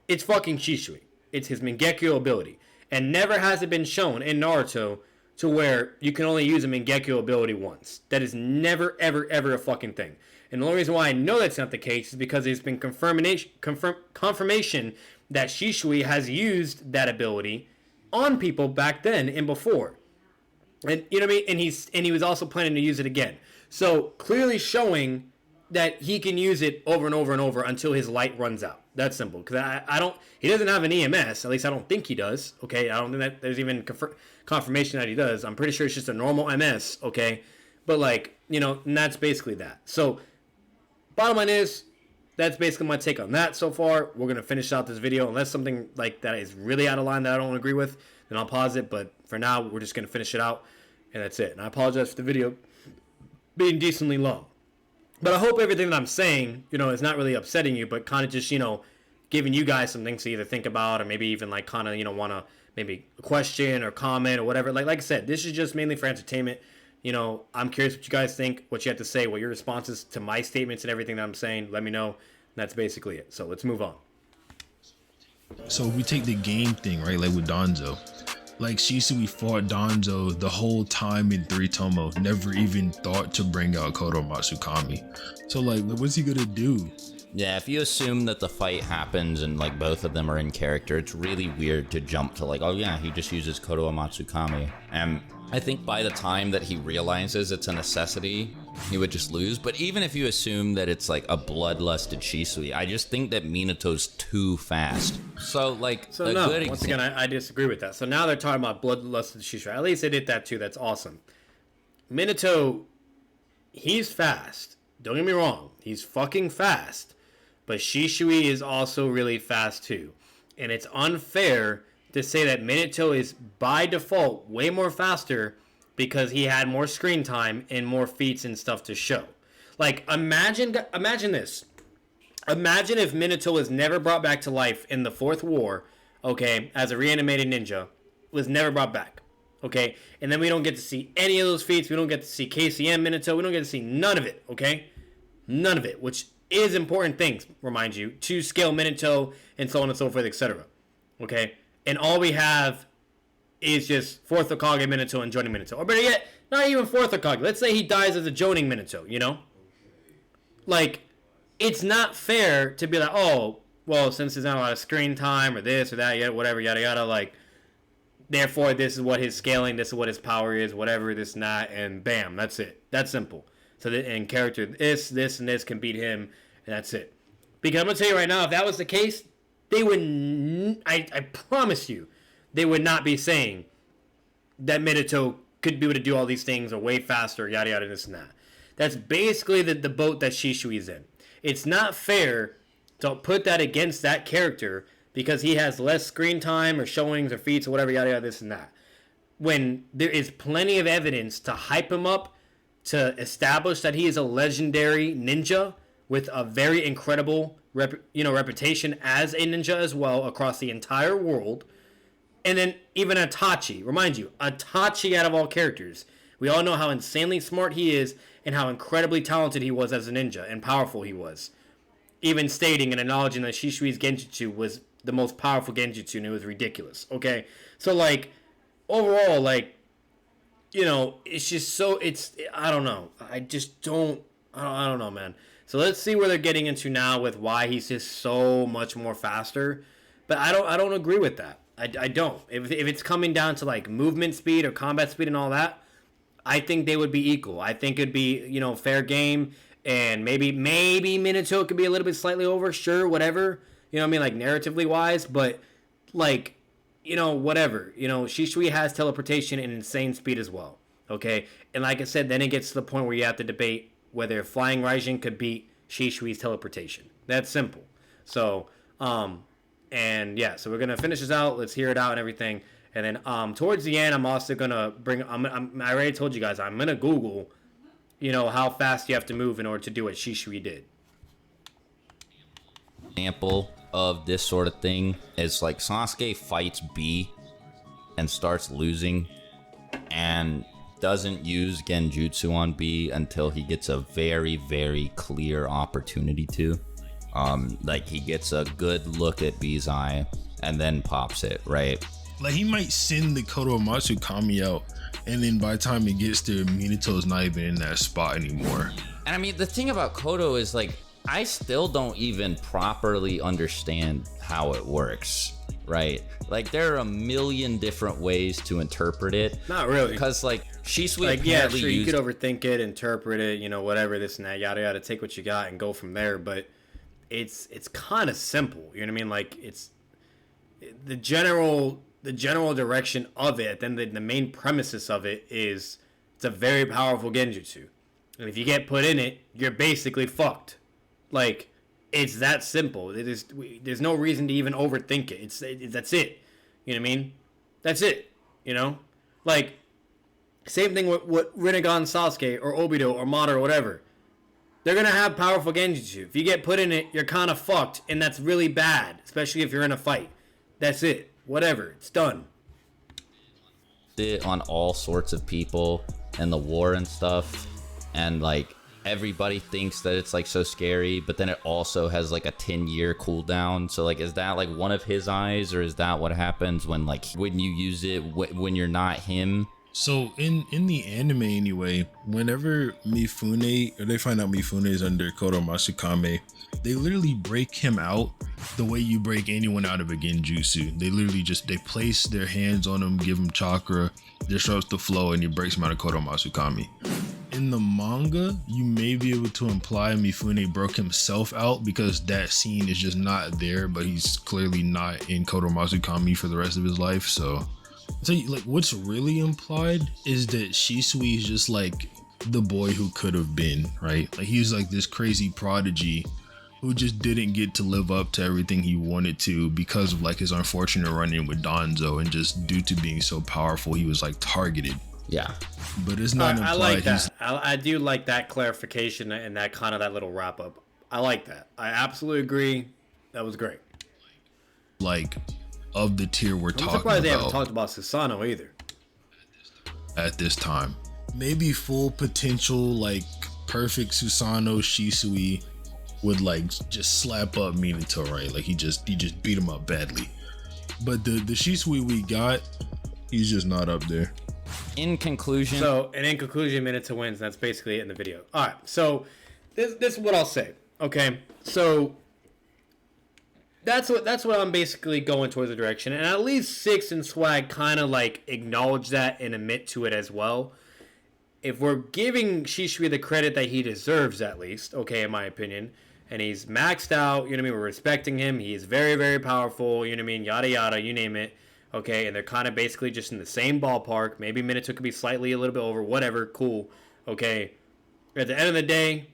it's fucking Shisui. It's his Mangekyo ability. And never has it been shown in Naruto to where you can only use a Mangekyo ability once. That is never, ever, ever a fucking thing. And the only reason why I know that's not the case is because there's been confirmation that Shisui has used that ability on people back then and before. And you know what I mean? And he was also planning to use it again. So clearly showing that he can use it over and over and over until his light runs out. That's simple. Because he doesn't have an EMS. At least I don't think he does. Okay, I don't think that there's even confirmation that he does. I'm pretty sure it's just a normal MS. Okay, but like, you know, and that's basically that. So, bottom line is, that's basically my take on that so far. We're gonna finish out this video unless something like that is really out of line that I don't agree with. Then I'll pause it. But for now, we're just gonna finish it out, and that's it. And I apologize for the video being decently long. But I hope everything that I'm saying, you know, is not really upsetting you, but kind of just, you know, giving you guys some things to either think about or maybe even like kind of, you know, want to maybe question or comment or whatever. Like I said, this is just mainly for entertainment. You know, I'm curious what you guys think, what you have to say, what your responses to my statements and everything that I'm saying. Let me know. That's basically it. So let's move on. So we take the game thing, right? Like with Danzo. Like Shisui fought Danzo the whole time in 3 Tomo, never even thought to bring out Kodo Matsukami. So like, what's he gonna do? Yeah, if you assume that the fight happens and like both of them are in character, it's really weird to jump to like, oh yeah, he just uses Kodo Matsukami. And I think by the time that he realizes it's a necessity, he would just lose. But even if you assume that it's like a bloodlusted Shisui, I just think that Minato's too fast. So like, so no, once again, I disagree with that. So now they're talking about bloodlusted Shisui. At least they did that too. That's awesome. Minato, he's fast. Don't get me wrong. He's fucking fast. But Shisui is also really fast too. And it's unfair to say that Minato is by default way more faster because he had more screen time and more feats and stuff to show. Like, imagine this. Imagine if Minato was never brought back to life in the 4th war, okay, as a reanimated ninja, was never brought back, okay? And then we don't get to see any of those feats. We don't get to see KCM Minato. We don't get to see none of it, okay? None of it, which is important things, remind you, to scale Minato and so on and so forth, etc. Okay? And all we have is just 4th Hokage Minato and Jonin Minato. Or better yet, not even 4th Hokage. Let's say he dies as a Jonin Minato, you know? Like, it's not fair to be like, oh, well, since there's not a lot of screen time or this or that, yet whatever, yada yada, like, therefore this is what his scaling, this is what his power is, whatever, this and that, and bam, that's it. That's simple. So in character, this, and this can beat him, and that's it. Because I'm going to tell you right now, if that was the case, they would, I promise you, they would not be saying that Minato could be able to do all these things or way faster, yada yada, this and that. That's basically the boat that Shisui's in. It's not fair to put that against that character because he has less screen time or showings or feats or whatever, yada yada, this and that. When there is plenty of evidence to hype him up, to establish that he is a legendary ninja with a very incredible reputation as a ninja as well across the entire world. And then even Itachi, remind you, Itachi out of all characters. We all know how insanely smart he is and how incredibly talented he was as a ninja and powerful he was. Even stating and acknowledging that Shisui's Genjutsu was the most powerful Genjutsu and it was ridiculous. Okay? So like, overall, like, you know, it's just so, I don't know. I don't know, man. So let's see where they're getting into now with why he's just so much more faster. But I don't agree with that. I don't. If it's coming down to like movement speed or combat speed and all that, I think they would be equal. I think it'd be, you know, fair game. And maybe Minato could be a little bit slightly over. Sure, whatever. You know what I mean? Like narratively wise. But like, you know, whatever. You know, Shisui has teleportation and insane speed as well. Okay? And like I said, then it gets to the point where you have to debate whether Flying Raijin could beat Shisui's teleportation. That's simple. So, and yeah, so we're going to finish this out. Let's hear it out and everything. And then towards the end, I'm also going to bring, I already told you guys, I'm going to Google, you know, how fast you have to move in order to do what Shisui did. Example of this sort of thing is like Sasuke fights B and starts losing and doesn't use Genjutsu on B until he gets a very, very clear opportunity to. Like he gets a good look at B's eye and then pops it, right? Like he might send the Kodo Matsukami out, and then by the time it gets there, Minato's not even in that spot anymore. And I mean, the thing about Kodo is like, I still don't even properly understand how it works, right? Like there are a million different ways to interpret it. Not really. Because like Shisui like, yeah, sure, used... you could overthink it, interpret it, you know, whatever, this and that, yada yada, take what you got and go from there. But it's kind of simple, you know what I mean? Like it's the general direction of it, then the main premises of it is it's a very powerful genjutsu. And if you get put in it, you're basically fucked. Like, it's that simple. There's no reason to even overthink it. That's it. You know what I mean? That's it. You know? Like, same thing with Rinnegan Sasuke or Obito or Madara or whatever. They're gonna have powerful genjutsu. If you get put in it, you're kind of fucked, and that's really bad, especially if you're in a fight. That's it. Whatever. It's done. It on all sorts of people and the war and stuff, and like everybody thinks that it's like so scary, but then it also has like a 10-year cooldown. So like, is that like one of his eyes, or is that what happens when you use it when you're not him? So in the anime anyway, whenever Mifune, or they find out Mifune is under Kodo Masukame, they literally break him out the way you break anyone out of a genjutsu. They literally they place their hands on him, give him chakra, disrupts the flow, and he breaks him out of Kodo Masukame. In the manga, you may be able to imply Mifune broke himself out because that scene is just not there, but he's clearly not in Kodo Masukame for the rest of his life, so... So like, what's really implied is that Shisui is just like the boy who could have been, right? Like, he's like this crazy prodigy who just didn't get to live up to everything he wanted to because of like his unfortunate run-in with Danzo, and just due to being so powerful, he was like targeted. Yeah, but it's not implied. I like that. I do like that clarification and that kind of that little wrap up. I like that. I absolutely agree. That was great. Like, of the tier we're talking about. I'm surprised they haven't talked about Susanoo either. At this time. Maybe full potential, like perfect Susanoo Shisui would like just slap up Minato, right? Like he just beat him up badly. But the Shisui we got, he's just not up there. In conclusion. Minato wins. That's basically it in the video. All right. So this is what I'll say. Okay. So that's what I'm basically going towards the direction, and at least Six and Swag kind of like acknowledge that and admit to it as well. If we're giving Shisui the credit that he deserves, at least, okay, in my opinion, and he's maxed out, you know what I mean, we're respecting him, he's very, very powerful, you know what I mean, yada yada, you name it, okay, and they're kind of basically just in the same ballpark. Maybe Minato could be slightly a little bit over, whatever, cool, okay. At the end of the day,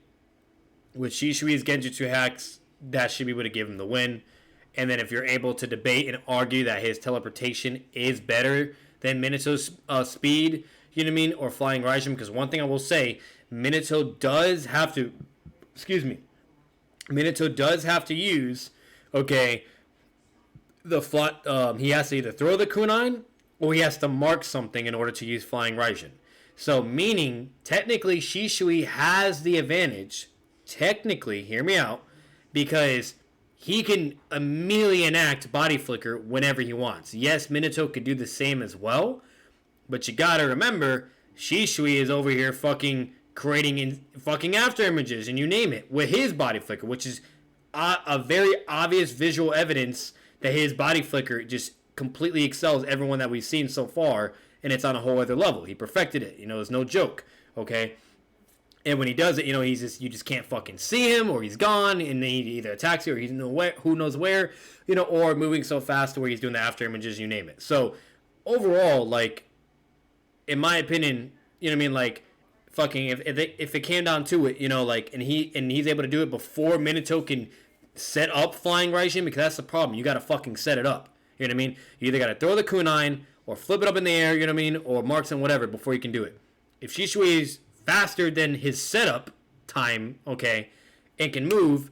with Shisui's Genjutsu hacks, that should be able to give him the win. And then if you're able to debate and argue that his teleportation is better than Minato's speed, you know what I mean, or flying Raijin, because one thing I will say, Minato does have to use, okay, he has to either throw the kunai or he has to mark something in order to use flying Raijin. So meaning, technically, Shisui has the advantage, technically, hear me out, because he can immediately enact Body Flicker whenever he wants. Yes, Minato could do the same as well, but you gotta remember, Shisui is over here fucking creating fucking after images, and you name it, with his Body Flicker, which is a very obvious visual evidence that his Body Flicker just completely excels everyone that we've seen so far, and it's on a whole other level. He perfected it, you know, it's no joke, okay? And when he does it, you know, you just can't fucking see him, or he's gone, and he either attacks you, or he's nowhere, who knows where, you know, or moving so fast to where he's doing the after images, you name it. So overall, like, in my opinion, you know what I mean, like, fucking if it came down to it, you know, like, and he's able to do it before Minato can set up flying Raijin, because that's the problem. You got to fucking set it up. You know what I mean? You either got to throw the kunai or flip it up in the air, you know what I mean, or marks and whatever before you can do it. If Shisui is faster than his setup time, okay, and can move,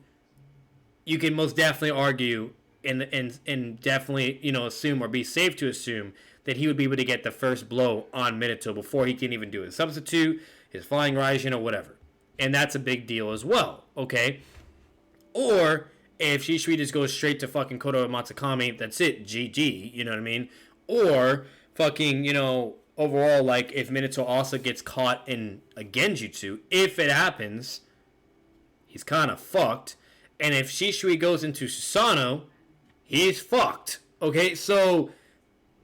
you can most definitely argue and definitely, you know, assume, or be safe to assume, that he would be able to get the first blow on Minato before he can even do his substitute, his flying Raijin, or whatever. And that's a big deal as well, okay? Or if Shisui just goes straight to fucking Kodo Matsukami, that's it, GG, you know what I mean? Or fucking, you know, overall, like, if Minato also gets caught in a genjutsu, if it happens, he's kind of fucked. And if Shisui goes into Susanoo, he's fucked. Okay, so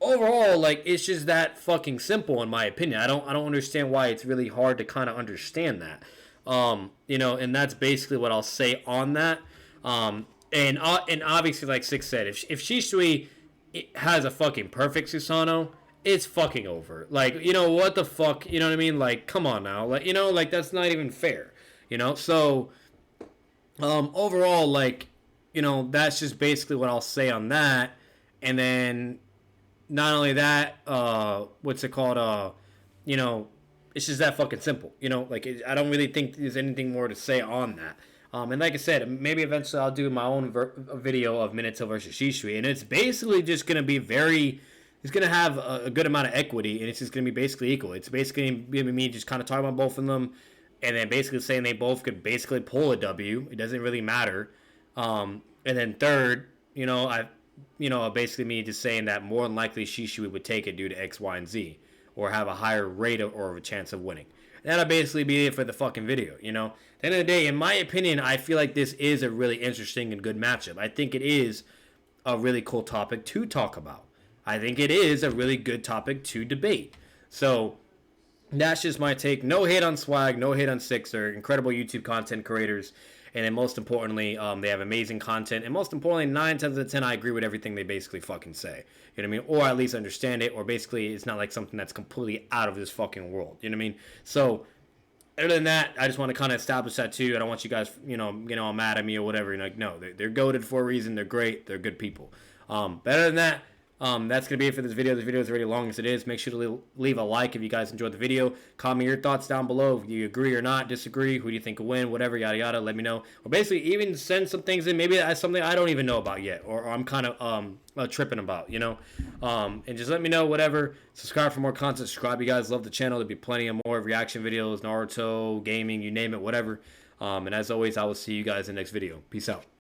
overall, like, it's just that fucking simple in my opinion. I don't understand why it's really hard to kind of understand that. You know, and that's basically what I'll say on that. And obviously, like Six said, if Shisui has a fucking perfect Susanoo, it's fucking over. Like, you know, what the fuck, you know what I mean? Like, come on now. Like, you know, like, that's not even fair, you know? So, overall, like, you know, that's just basically what I'll say on that. And then, not only that, what's it called, you know, it's just that fucking simple, you know. Like I don't really think there's anything more to say on that. And like I said, maybe eventually I'll do my own video of Minato versus Shisui, and it's basically just gonna be it's gonna have a good amount of equity, and it's just gonna be basically equal. It's basically gonna be me just kind of talking about both of them, and then basically saying they both could basically pull a W. It doesn't really matter. And then third, basically me just saying that more than likely Shisui would take it due to X, Y, and Z, or have a higher rate or a chance of winning. That'll basically be it for the fucking video, you know. At the end of the day, in my opinion, I feel like this is a really interesting and good matchup. I think it is a really cool topic to talk about. I think it is a really good topic to debate. So that's just my take. No hate on Swag, no hate on Six. They're incredible YouTube content creators. And then most importantly, they have amazing content. And most importantly, 9 times out of 10, I agree with everything they basically fucking say. You know what I mean? Or at least understand it. Or basically, it's not like something that's completely out of this fucking world. You know what I mean? So, other than that, I just want to kind of establish that too. I don't want you guys, all mad at me or whatever. You're like, no, they're goated for a reason. They're great. They're good people. But other than that, that's going to be it for this video. This video is already long as it is. Make sure to leave a like if you guys enjoyed the video. Comment your thoughts down below. If you agree or not, disagree, who do you think will win, whatever, yada, yada, let me know. Or basically even send some things in. Maybe that's something I don't even know about yet, or I'm kind of tripping about, you know. And just let me know, whatever. Subscribe for more content. Subscribe. You guys love the channel. There'll be plenty of more reaction videos, Naruto, gaming, you name it, whatever. And as always, I will see you guys in the next video. Peace out.